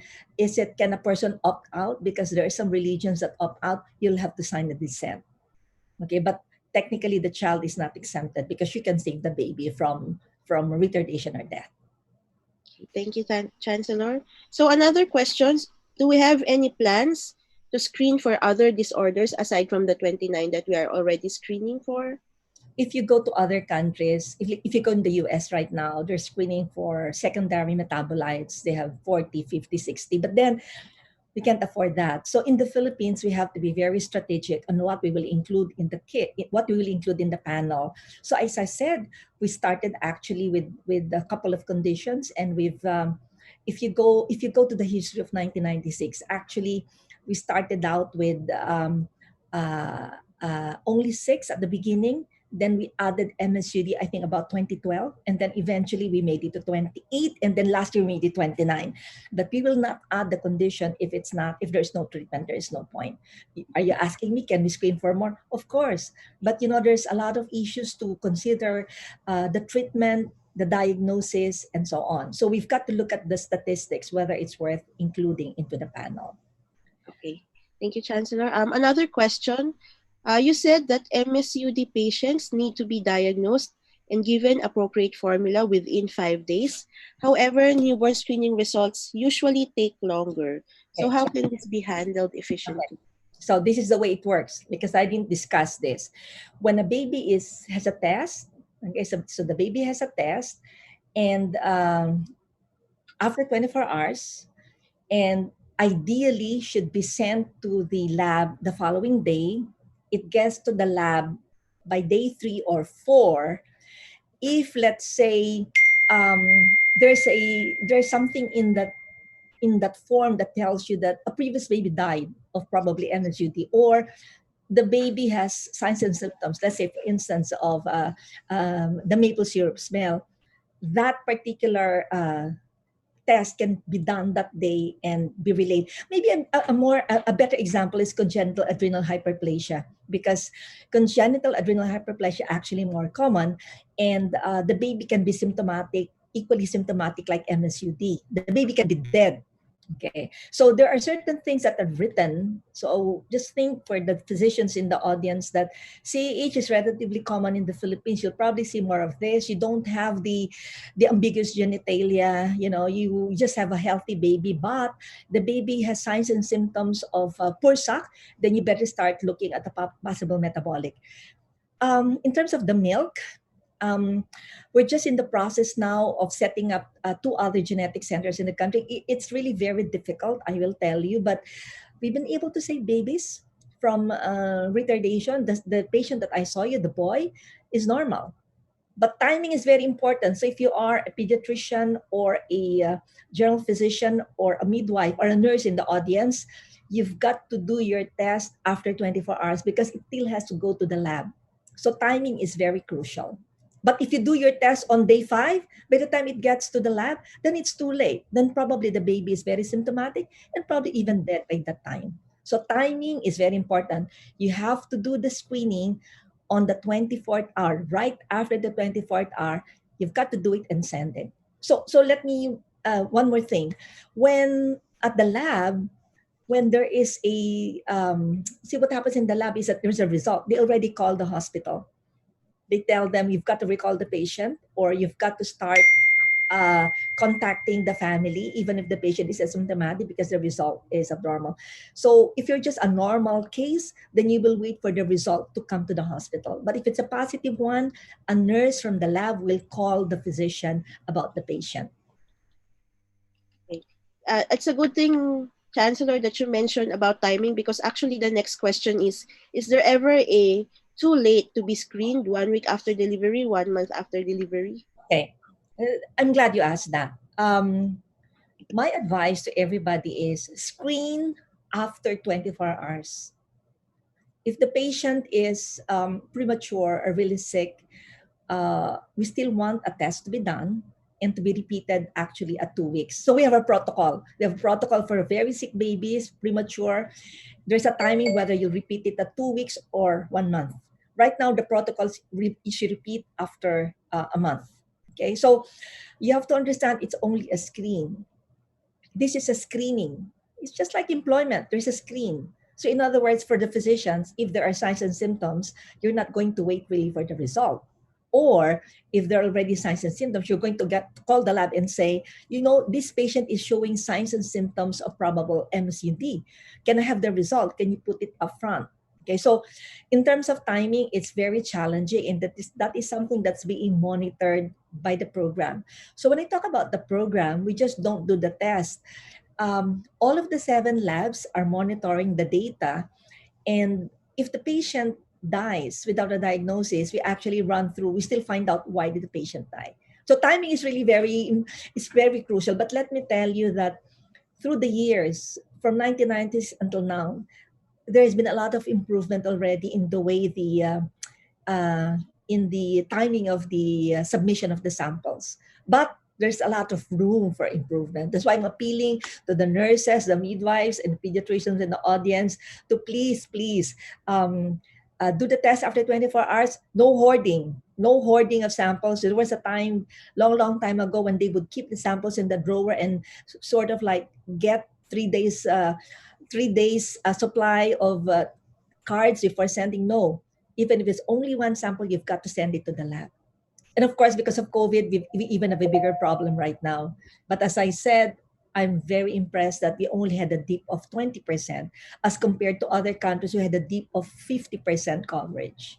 can a person opt out? Because there are some religions that opt out, you'll have to sign a dissent. Okay, but technically the child is not exempted because you can save the baby from retardation or death. Thank you, Chancellor. So another question, do we have any plans to screen for other disorders aside from the 29 that we are already screening for? If you go to other countries, if you go in the US right now, they're screening for secondary metabolites. They have 40, 50, 60. But then we can't afford that. So in the Philippines, we have to be very strategic on what we will include in the kit, what we will include in the panel. So as I said, we started actually with a couple of conditions, and we've if you go to the history of 1996, actually we started out with only 6 at the beginning. Then we added MSGD, I think about 2012, and then eventually we made it to 28, and then last year we made it 29. But we will not add the condition if there's no treatment, there is no point. Are you asking me, can we screen for more? Of course, but there's a lot of issues to consider, the treatment, the diagnosis, and so on. So we've got to look at the statistics, whether it's worth including into the panel. Okay, thank you, Chancellor. Another question. You said that MSUD patients need to be diagnosed and given appropriate formula within 5 days. However, newborn screening results usually take longer. So Okay. how can this be handled efficiently? So this is the way it works, because I didn't discuss this. When a baby has a test, okay, so the baby has a test, and after 24 hours, and ideally should be sent to the lab the following day. It gets to the lab by day 3 or 4. If, let's say, there's something in that form that tells you that a previous baby died of probably MSUD, or the baby has signs and symptoms, let's say for instance of the maple syrup smell, that particular test can be done that day and be relayed. Maybe a better example is congenital adrenal hyperplasia, because congenital adrenal hyperplasia actually more common, and the baby can be symptomatic, equally symptomatic like MSUD. The baby can be dead. Okay, so there are certain things that are written. So just think for the physicians in the audience that CAH is relatively common in the Philippines. You'll probably see more of this. You don't have the ambiguous genitalia. You just have a healthy baby, but the baby has signs and symptoms of poor suck. Then you better start looking at the possible metabolic. In terms of the milk, we're just in the process now of setting up 2 other genetic centers in the country. It's really very difficult, I will tell you, but we've been able to save babies from retardation. The patient that I saw you, the boy, is normal. But timing is very important. So if you are a pediatrician or a general physician or a midwife or a nurse in the audience, you've got to do your test after 24 hours because it still has to go to the lab. So timing is very crucial. But if you do your test on day 5, by the time it gets to the lab, then it's too late. Then probably the baby is very symptomatic and probably even dead by that time. So timing is very important. You have to do the screening on the 24th hour, right after the 24th hour. You've got to do it and send it. So let me, one more thing. When at the lab, when there is see what happens in the lab is that there's a result. They already call the hospital. They tell them you've got to recall the patient, or you've got to start contacting the family, even if the patient is asymptomatic because the result is abnormal. So if you're just a normal case, then you will wait for the result to come to the hospital. But if it's a positive one, a nurse from the lab will call the physician about the patient. Okay. It's a good thing, Chancellor, that you mentioned about timing, because actually the next question is there ever a too late to be screened 1 week after delivery, 1 month after delivery? Okay. I'm glad you asked that. My advice to everybody is screen after 24 hours. If the patient is premature or really sick, we still want a test to be done and to be repeated actually at 2 weeks. So we have a protocol. We have a protocol for very sick babies, premature. There's a timing whether you repeat it at 2 weeks or 1 month. Right now, the protocols you should repeat after a month. Okay, so you have to understand it's only a screen. This is a screening. It's just like employment. There's a screen. So in other words, for the physicians, if there are signs and symptoms, you're not going to wait really for the result. Or if there are already signs and symptoms, you're going to call the lab and say, you know, this patient is showing signs and symptoms of probable MSGC. Can I have the result? Can you put it up front? Okay, so in terms of timing, it's very challenging, and that is something that's being monitored by the program. So when I talk about the program, we just don't do the test. All of the 7 labs are monitoring the data, and if the patient dies without a diagnosis, we actually run through, we still find out why did the patient die. So timing is really very crucial. But let me tell you that through the years, from 1990s until now, there has been a lot of improvement already in the way in the timing of the submission of the samples. But there's a lot of room for improvement. That's why I'm appealing to the nurses, the midwives, and pediatricians in the audience to please do the test after 24 hours. No hoarding of samples. There was a time, long time ago, when they would keep the samples in the drawer and sort of like get 3 days supply of cards before sending. No, even if it's only 1 sample, you've got to send it to the lab. And of course, because of COVID, we even have a bigger problem right now. But as I said, I'm very impressed that we only had a dip of 20% as compared to other countries who had a dip of 50% coverage.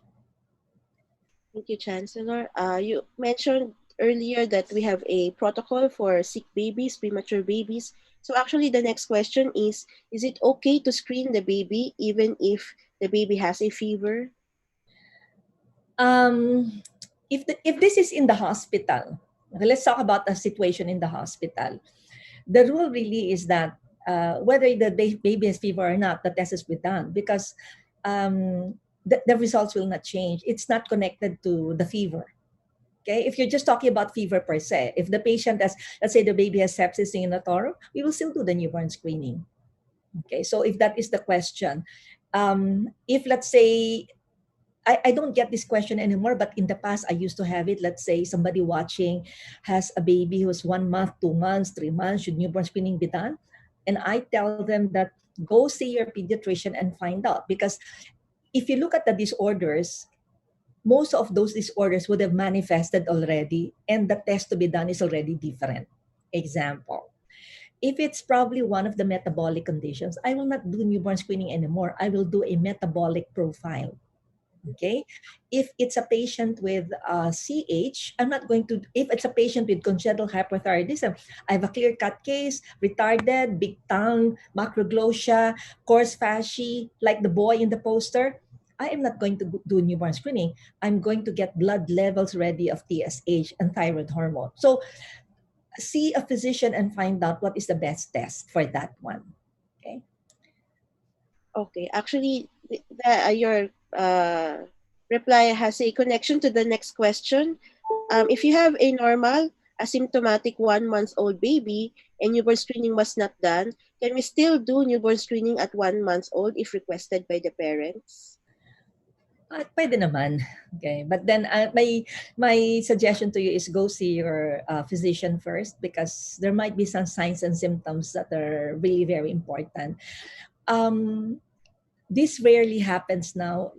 Thank you, Chancellor. You mentioned earlier that we have a protocol for sick babies, premature babies. So actually, the next question is it okay to screen the baby even if the baby has a fever? If this is in the hospital, okay, let's talk about the situation in the hospital. The rule really is that whether the baby has fever or not, the test is done, because the results will not change. It's not connected to the fever. Okay, if you're just talking about fever per se, if the patient has, let's say the baby has sepsis neonatal, we will still do the newborn screening. Okay, so if that is the question, if let's say, I don't get this question anymore, but in the past I used to have it. Let's say somebody watching has a baby who's 1 month, 2 months, 3 months, should newborn screening be done? And I tell them that go see your pediatrician and find out, because if you look at the disorders, most of those disorders would have manifested already, and the test to be done is already different. Example, if it's probably one of the metabolic conditions, I will not do newborn screening anymore. I will do a metabolic profile. Okay, if it's a patient with CH, I'm not going to. If it's a patient with congenital hyperthyroidism, I have a clear-cut case, retarded, big tongue, macroglossia, coarse fascie, like the boy in the poster. I am not going to do newborn screening. I'm going to get blood levels ready of TSH and thyroid hormone. So see a physician and find out what is the best test for that one. Okay. Okay, actually, your reply has a connection to the next question. If you have a normal, asymptomatic 1-month-old baby and newborn screening was not done, can we still do newborn screening at 1 month old if requested by the parents? Pwede naman. Okay. But then my suggestion to you is go see your physician first, because there might be some signs and symptoms that are really very important. This rarely happens now.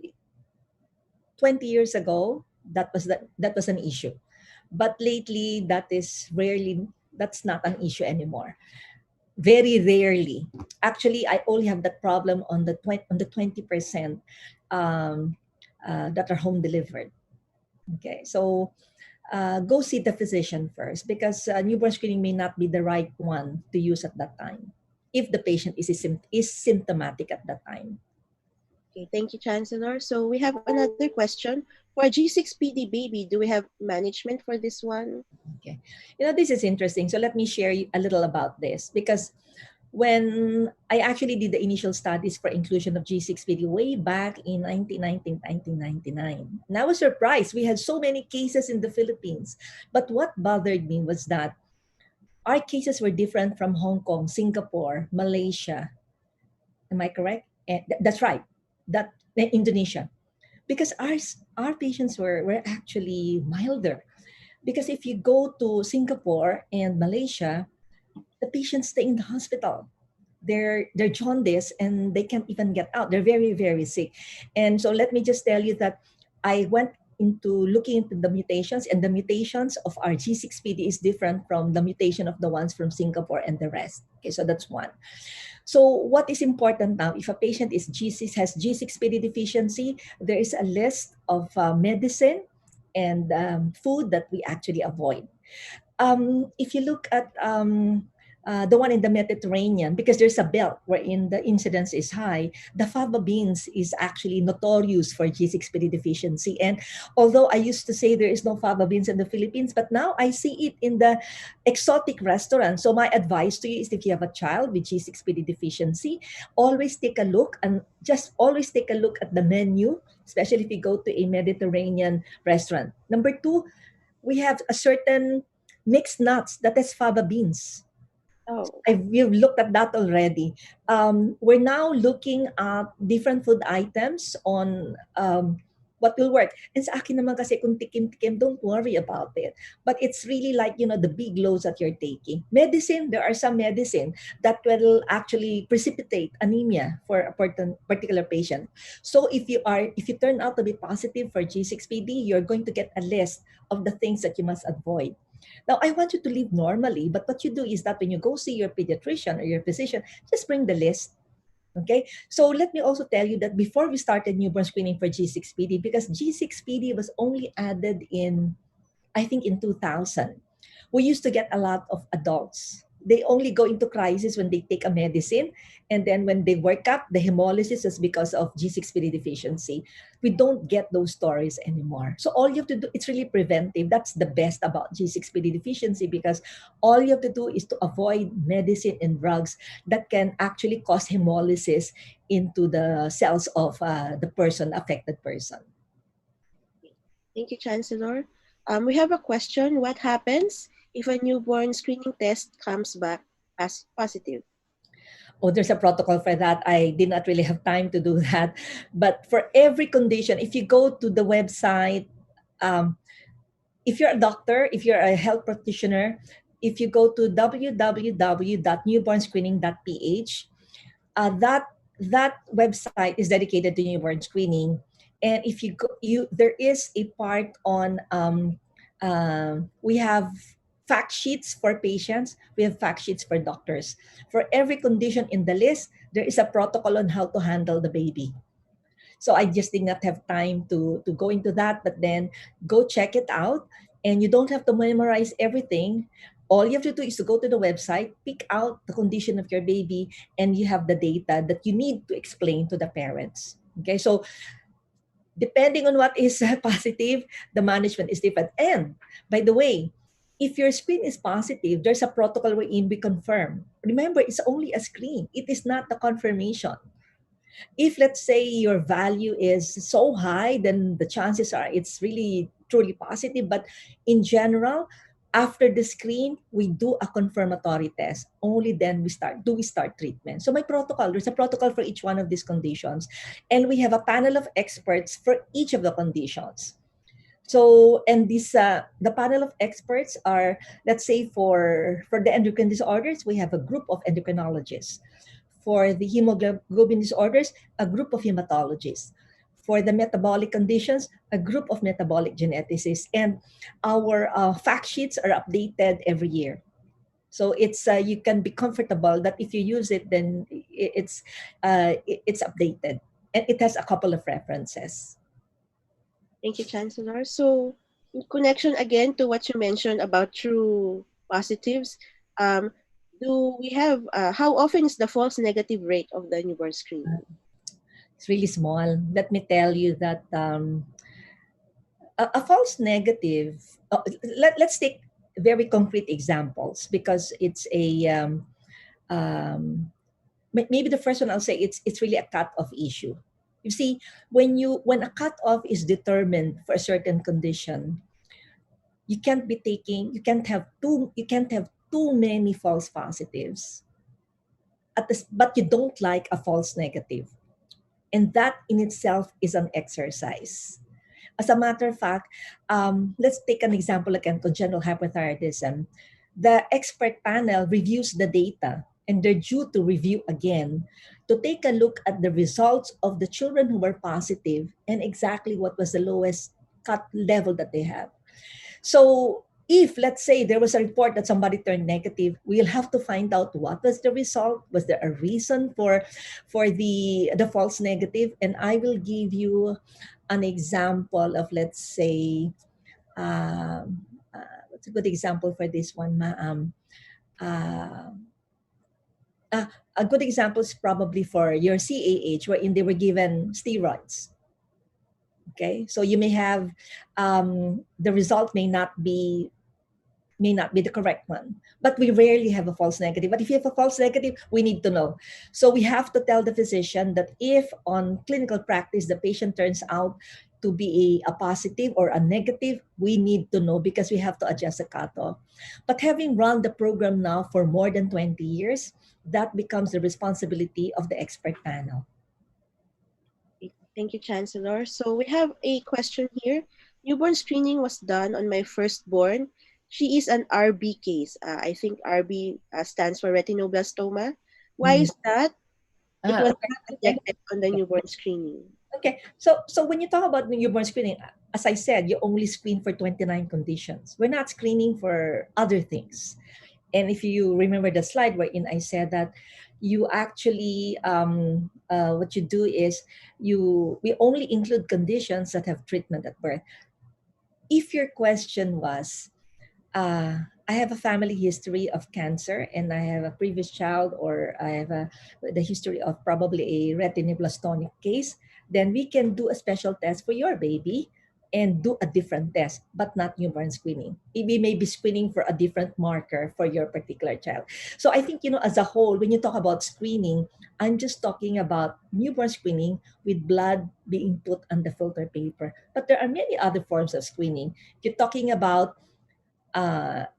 20 years ago, that was an issue. But lately, that's not an issue anymore. Very rarely. Actually, I only have that problem on the 20% that are home delivered. Okay, so go see the physician first, because newborn screening may not be the right one to use at that time if the patient is symptomatic at that time. Okay, thank you, Chancellor. So we have another question. For G6PD baby, do we have management for this one? Okay, this is interesting. So let me share a little about this, because when I actually did the initial studies for inclusion of G6PD way back in 1999, and I was surprised. We had so many cases in the Philippines. But what bothered me was that our cases were different from Hong Kong, Singapore, Malaysia. Am I correct? That's right. That Indonesia. Because our patients were actually milder. Because if you go to Singapore and Malaysia, the patients stay in the hospital. They're jaundiced and they can't even get out. They're very, very sick. And so let me just tell you that I went into looking into the mutations, and the mutations of our G6PD is different from the mutation of the ones from Singapore and the rest. Okay, so that's one. So what is important now, if a patient is has G6PD deficiency, there is a list of medicine and food that we actually avoid. If you look at the one in the Mediterranean, because there's a belt wherein the incidence is high, the fava beans is actually notorious for G6PD deficiency. And although I used to say there is no fava beans in the Philippines, but now I see it in the exotic restaurants. So my advice to you is, if you have a child with G6PD deficiency, always take a look, and just always take a look at the menu, especially if you go to a Mediterranean restaurant. Number two, we have a certain mixed nuts that has fava beans. Oh, We've looked at that already. We're now looking at different food items on what will work. And sa akin naman kasi, kung tikim-tikim, don't worry about it. But it's really like, the big loads that you're taking. Medicine, there are some medicine that will actually precipitate anemia for a particular patient. So if you turn out to be positive for G6PD, you're going to get a list of the things that you must avoid. Now, I want you to live normally, but what you do is that when you go see your pediatrician or your physician, just bring the list. Okay, so let me also tell you that before we started newborn screening for G6PD, because G6PD was only added in, I think, in 2000, we used to get a lot of adults. They only go into crisis when they take a medicine, and then when they work up, the hemolysis is because of G6PD deficiency. We don't get those stories anymore. So all you have to do, it's really preventive. That's the best about G6PD deficiency, because all you have to do is to avoid medicine and drugs that can actually cause hemolysis into the cells of the affected person. thank you, Chancellor. We have a question. What happens if a newborn screening test comes back as positive? Oh, there's a protocol for that. I did not really have time to do that. But for every condition, if you go to the website, if you're a doctor, if you're a health practitioner, if you go to www.newbornscreening.ph, that website is dedicated to newborn screening. And if you go, there is a part on we have fact sheets for patients, we have fact sheets for doctors. For every condition in the list, there is a protocol on how to handle the baby. So I just did not have time to go into that, but then go check it out. And you don't have to memorize everything. All you have to do is to go to the website, pick out the condition of your baby, and you have the data that you need to explain to the parents. Okay, so depending on what is positive, the management is different. And by the way, if your screen is positive, there's a protocol wherein we confirm. Remember, it's only a screen. It is not the confirmation. If, let's say, your value is so high, then the chances are it's really truly positive. But in general, after the screen, we do a confirmatory test. Only then we start treatment. So there's a protocol for each one of these conditions. And we have a panel of experts for each of the conditions. So, and the panel of experts are, let's say, for the endocrine disorders, we have a group of endocrinologists. For the hemoglobin disorders, a group of hematologists. For the metabolic conditions, a group of metabolic geneticists. And our fact sheets are updated every year. So it's you can be comfortable that if you use it, then it's updated. And it has a couple of references. Thank you, Chancellor. So, in connection again to what you mentioned about true positives, do we have, how often is the false negative rate of the newborn screening? It's really small. Let me tell you that a false negative, let's take very concrete examples, because it's maybe the first one I'll say, it's really a cut-off issue. You see, when a cut-off is determined for a certain condition, you can't have too many false positives. But you don't like a false negative. And that in itself is an exercise. As a matter of fact, let's take an example again, congenital hyperthyroidism. The expert panel reviews the data, and they're due to review again to take a look at the results of the children who were positive and exactly what was the lowest cut level that they have. So if, let's say, there was a report that somebody turned negative, we'll have to find out what was the result. Was there a reason for the false negative? And I will give you an example of, let's say, what's a good example for this one, ma'am? A good example is probably for your CAH, wherein they were given steroids. Okay, so you may have the result may not be the correct one, but we rarely have a false negative. But if you have a false negative, we need to know. So we have to tell the physician that if on clinical practice the patient turns out to be a positive or a negative, we need to know because we have to adjust the cutoff. But having run the program now for more than 20 years, that becomes the responsibility of the expert panel. Thank you, Chancellor. So we have a question here. Newborn screening was done on my firstborn. She is an RB case. I think RB stands for retinoblastoma. Why is that? It was Okay. not detected on the newborn screening. Okay, so when you talk about newborn screening, as I said, you only screen for 29 conditions. We're not screening for other things. And if you remember the slide wherein I said that you actually, what you do is we only include conditions that have treatment at birth. If your question was, I have a family history of cancer and I have a previous child, or I have the history of probably a retinoblastonic case, then we can do a special test for your baby and do a different test, but not newborn screening. We may be screening for a different marker for your particular child. So I think, as a whole, when you talk about screening, I'm just talking about newborn screening with blood being put on the filter paper. But there are many other forms of screening. You're talking about a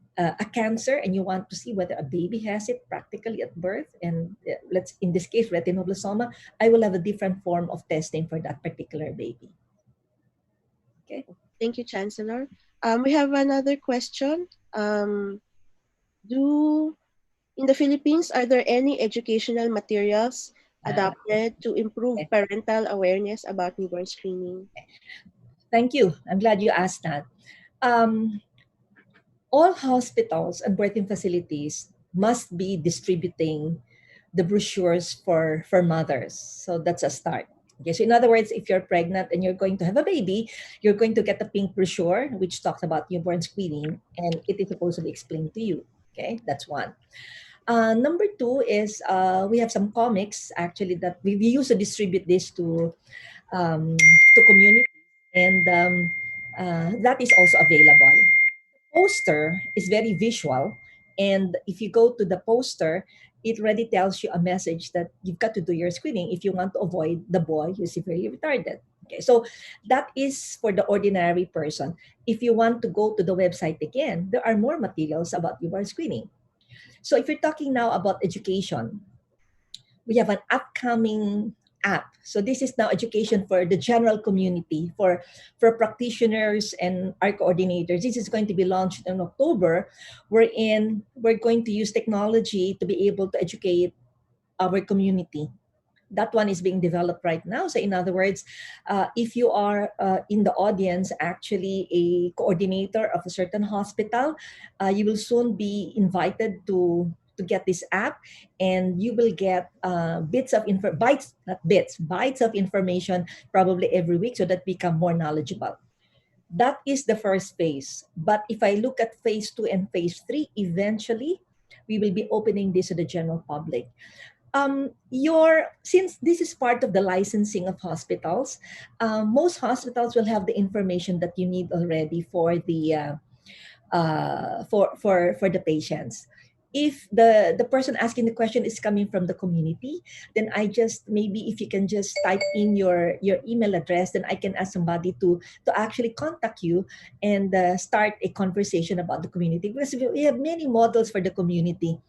cancer and you want to see whether a baby has it practically at birth, and let's, in this case, retinoblastoma, I will have a different form of testing for that particular baby. Okay. Thank you, Chancellor. We have another question. In the Philippines, are there any educational materials adopted to improve parental awareness about newborn screening? Thank you. I'm glad you asked that. All hospitals and birthing facilities must be distributing the brochures for mothers. So that's a start. Okay, so in other words, if you're pregnant and you're going to have a baby, you're going to get the pink brochure, which talks about newborn screening, and it is supposed to be explained to you. Okay, that's one. Number two is we have some comics actually that we used to distribute this to community, and that is also available. Poster is very visual, and if you go to the poster, it already tells you a message that you've got to do your screening if you want to avoid the boy who's severely retarded. Okay, so that is for the ordinary person. If you want to go to the website again, there are more materials about newborn screening. So if you're talking now about education, we have an upcoming app. So this is now education for the general community, for practitioners and our coordinators. This is going to be launched in October, wherein we're going to use technology to be able to educate our community. That one is being developed right now. So in other words, if you are in the audience, actually a coordinator of a certain hospital, you will soon be invited to get this app, and you will get bites of information probably every week, so that we become more knowledgeable. That is the first phase. But if I look at phase 2 and phase 3, eventually we will be opening this to the general public. Since this is part of the licensing of hospitals, most hospitals will have the information that you need already for the for the patients. If the person asking the question is coming from the community, then I just, maybe if you can just type in your email address, then I can ask somebody to actually contact you and start a conversation about the community, because we have many models for the community.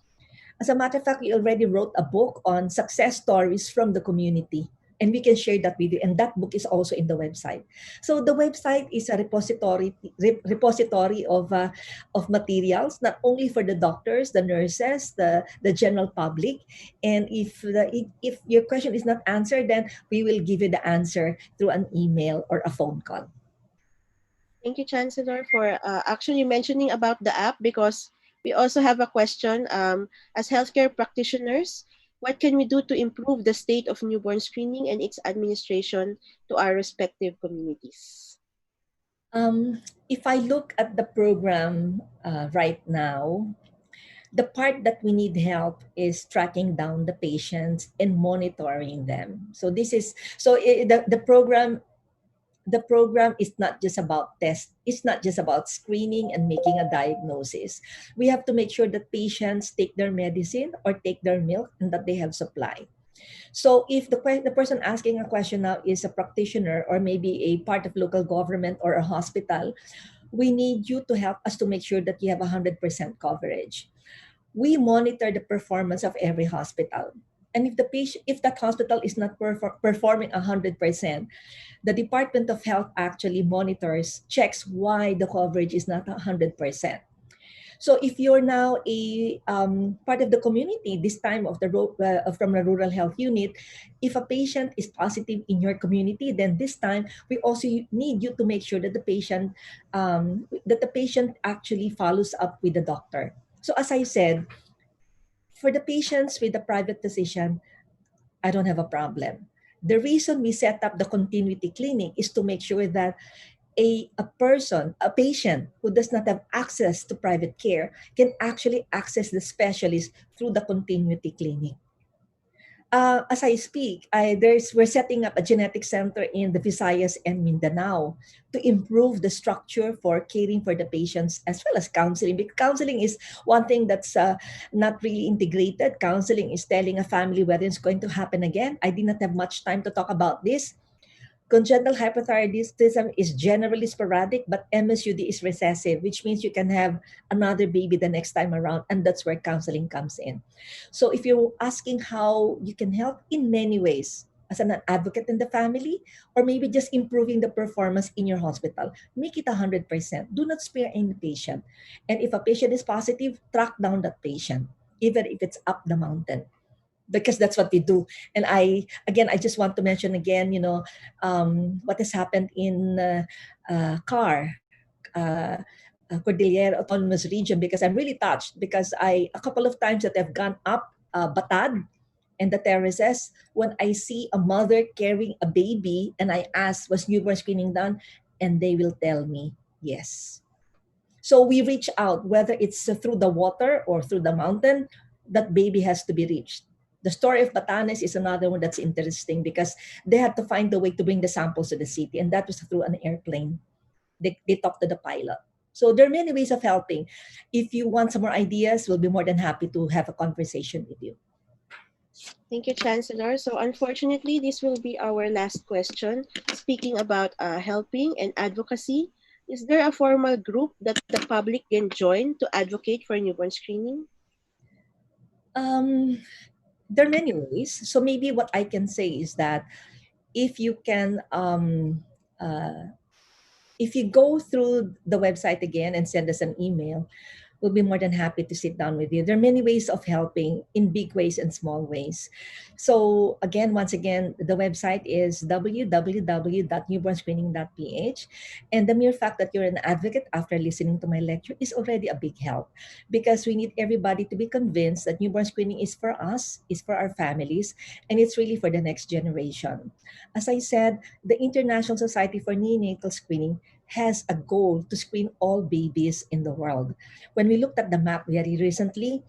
As a matter of fact, we already wrote a book on success stories from the community, and we can share that with you. And that book is also in the website. So the website is a repository of materials, not only for the doctors, the nurses, the general public. And if your question is not answered, then we will give you the answer through an email or a phone call. Thank you, Chancellor, for actually mentioning about the app, because we also have a question. As healthcare practitioners, what can we do to improve the state of newborn screening and its administration to our respective communities? If I look at the program right now, the part that we need help is tracking down the patients and monitoring them. So this is the program is not just about test. It's not just about screening and making a diagnosis. We have to make sure that patients take their medicine or take their milk and that they have supply. So if the person asking a question now is a practitioner or maybe a part of local government or a hospital, we need you to help us to make sure that you have 100% coverage. We monitor the performance of every hospital. And if that hospital is not performing 100%, the Department of Health actually monitors, checks why the coverage is not 100%. So if you're now a part of the community, this time of from the rural health unit, if a patient is positive in your community, then this time we also need you to make sure that the patient actually follows up with the doctor. So as I said, for the patients with the private physician, I don't have a problem. The reason we set up the continuity clinic is to make sure that a patient who does not have access to private care can actually access the specialist through the continuity clinic. As I speak, we're setting up a genetic center in the Visayas and Mindanao to improve the structure for caring for the patients as well as counseling. Because counseling is one thing that's not really integrated. Counseling is telling a family whether it's going to happen again. I did not have much time to talk about this. Congenital hypothyroidism is generally sporadic, but MSUD is recessive, which means you can have another baby the next time around, and that's where counseling comes in. So if you're asking how you can help, in many ways, as an advocate in the family, or maybe just improving the performance in your hospital, make it 100%. Do not spare any patient. And if a patient is positive, track down that patient, even if it's up the mountain, because that's what we do. And I just want to mention again, what has happened in uh, Cordillera Autonomous Region, because I'm really touched, because a couple of times that I've gone up Batad and the terraces, when I see a mother carrying a baby and I ask, was newborn screening done? And they will tell me, yes. So we reach out, whether it's through the water or through the mountain, that baby has to be reached. The story of Batanes is another one that's interesting, because they had to find a way to bring the samples to the city, and that was through an airplane. They talked to the pilot. So there are many ways of helping. If you want some more ideas, we'll be more than happy to have a conversation with you. Thank you, Chancellor. So unfortunately, this will be our last question. Speaking about helping and advocacy, is there a formal group that the public can join to advocate for newborn screening? There are many ways. So maybe what I can say is that if you can, if you go through the website again and send us an email, we'll be more than happy to sit down with you. There are many ways of helping, in big ways and small ways. So once again, the website is www.newbornscreening.ph. And the mere fact that you're an advocate after listening to my lecture is already a big help, because we need everybody to be convinced that newborn screening is for us, is for our families, and it's really for the next generation. As I said, the International Society for Neonatal Screening has a goal to screen all babies in the world. When we looked at the map very recently,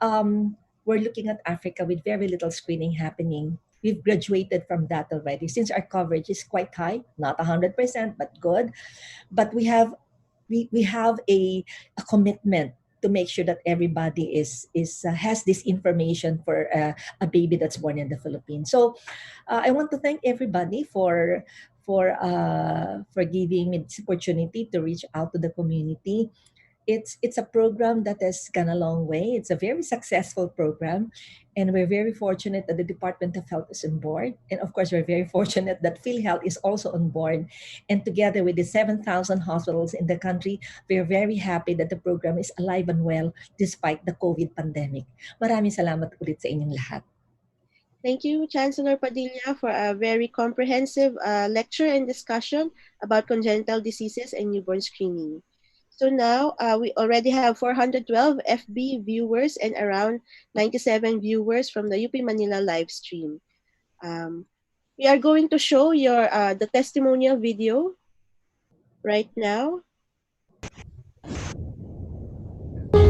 we're looking at Africa with very little screening happening. We've graduated from that already, since our coverage is quite high, not 100%, but good. But we have a commitment to make sure that everybody has this information for a baby that's born in the Philippines. So I want to thank everybody for giving me this opportunity to reach out to the community. It's a program that has gone a long way. It's a very successful program, and we're very fortunate that the Department of Health is on board. And of course, we're very fortunate that PhilHealth is also on board. And together with the 7,000 hospitals in the country, we're very happy that the program is alive and well despite the COVID pandemic. Maraming salamat ulit sa inyong lahat. Thank you, Chancellor Padilla, for a very comprehensive lecture and discussion about congenital diseases and newborn screening. So now we already have 412 FB viewers and around 97 viewers from the UP Manila live stream. We are going to show the testimonial video right now.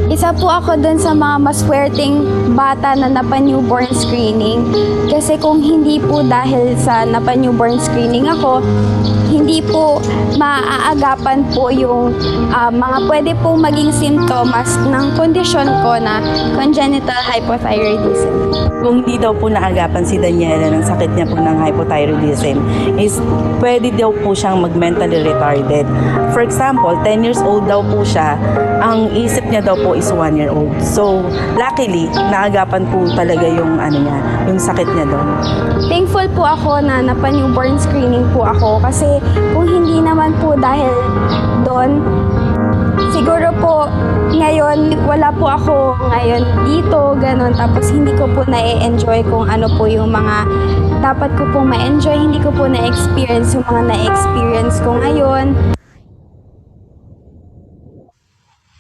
Isa po ako dun sa mga maswerteng bata na napa-newborn screening. Kasi kung hindi po dahil sa napa-newborn screening ako, hindi po maaagapan po yung mga pwede pong maging simptomas ng kondisyon ko na congenital hypothyroidism. Kung hindi daw po naagapan si Daniela ng sakit niya po ng hypothyroidism, is pwede daw po siyang mag-mentally retarded. For example, 10 years old daw po siya, ang isip niya daw po is 1 year old. So, luckily, naagapan po talaga yung yung sakit niya doon. Thankful po ako na napa-newborn screening po ako kasi kung hindi naman po dahil doon, siguro po ngayon wala po ako ngayon dito, ganun. Tapos hindi ko po na-enjoy kung ano po yung mga dapat ko po ma-enjoy. Hindi ko po na-experience yung mga na-experience ko ngayon.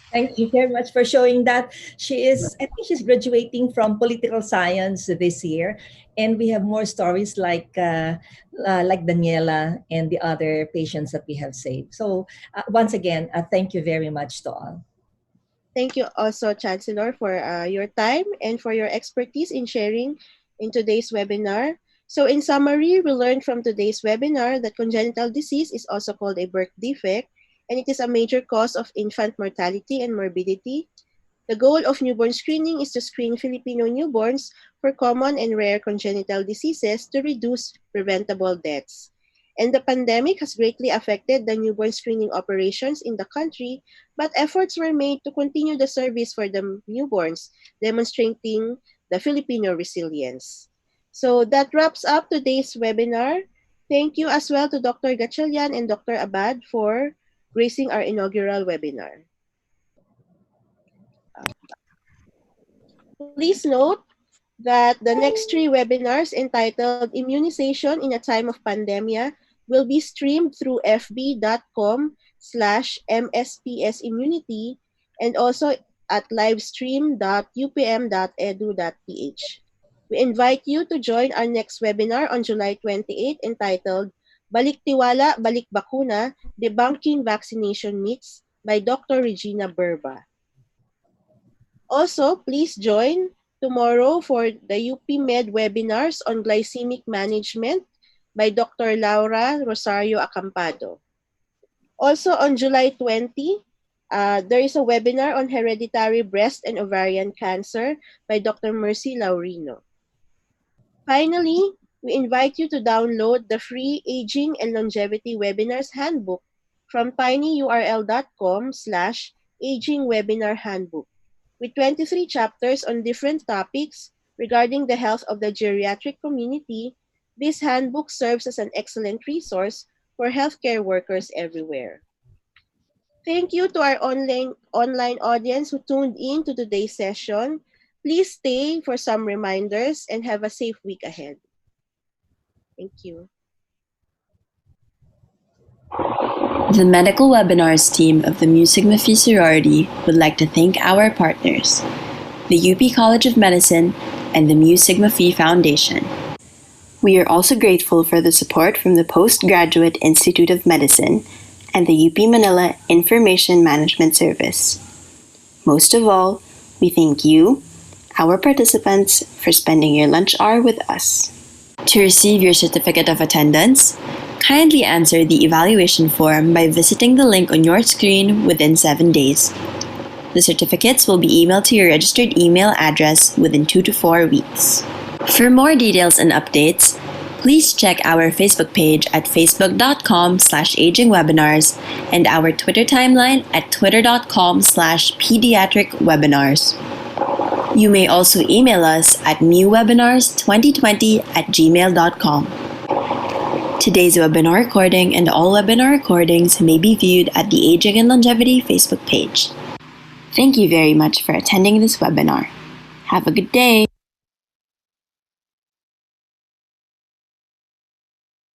Thank you very much for showing that. I think she's graduating from political science this year. And we have more stories like Daniela and the other patients that we have saved. So once again, thank you very much to all. Thank you also, Chancellor, for your time and for your expertise in sharing in today's webinar. So in summary, we learned from today's webinar that congenital disease is also called a birth defect, and it is a major cause of infant mortality and morbidity. The goal of newborn screening is to screen Filipino newborns for common and rare congenital diseases to reduce preventable deaths. And the pandemic has greatly affected the newborn screening operations in the country, but efforts were made to continue the service for the newborns, demonstrating the Filipino resilience. So that wraps up today's webinar. Thank you as well to Dr. Gatchalian and Dr. Abad for gracing our inaugural webinar. Please note that the next 3 webinars entitled Immunization in a Time of Pandemia will be streamed through fb.com/mspsimmunity and also at livestream.upm.edu.ph. We invite you to join our next webinar on July 28 entitled Balik Tiwala, Balik Bakuna, Debunking Vaccination Myths by Dr. Regina Berba. Also, please join tomorrow for the UP Med webinars on glycemic management by Dr. Laura Rosario Acampado. Also on July 20, there is a webinar on hereditary breast and ovarian cancer by Dr. Mercy Laurino. Finally, we invite you to download the free Aging and Longevity Webinars Handbook from tinyurl.com/agingwebinarhandbook with 23 chapters on different topics regarding the health of the geriatric community. This handbook serves as an excellent resource for healthcare workers everywhere. Thank you to our online audience who tuned in to today's session. Please stay for some reminders and have a safe week ahead. Thank you. The medical webinars team of the Mu Sigma Phi sorority would like to thank our partners, the UP College of Medicine and the Mu Sigma Phi Foundation. We are also grateful for the support from the Postgraduate Institute of Medicine and the UP Manila Information Management Service. Most of all, we thank you, our participants, for spending your lunch hour with us. To receive your certificate of attendance, kindly answer the evaluation form by visiting the link on your screen within 7 days. The certificates will be emailed to your registered email address within 2 to 4 weeks. For more details and updates, please check our Facebook page at facebook.com/agingwebinars and our Twitter timeline at twitter.com/pediatricwebinars. You may also email us at mewebinars2020@gmail.com. Today's webinar recording and all webinar recordings may be viewed at the Aging and Longevity Facebook page. Thank you very much for attending this webinar. Have a good day.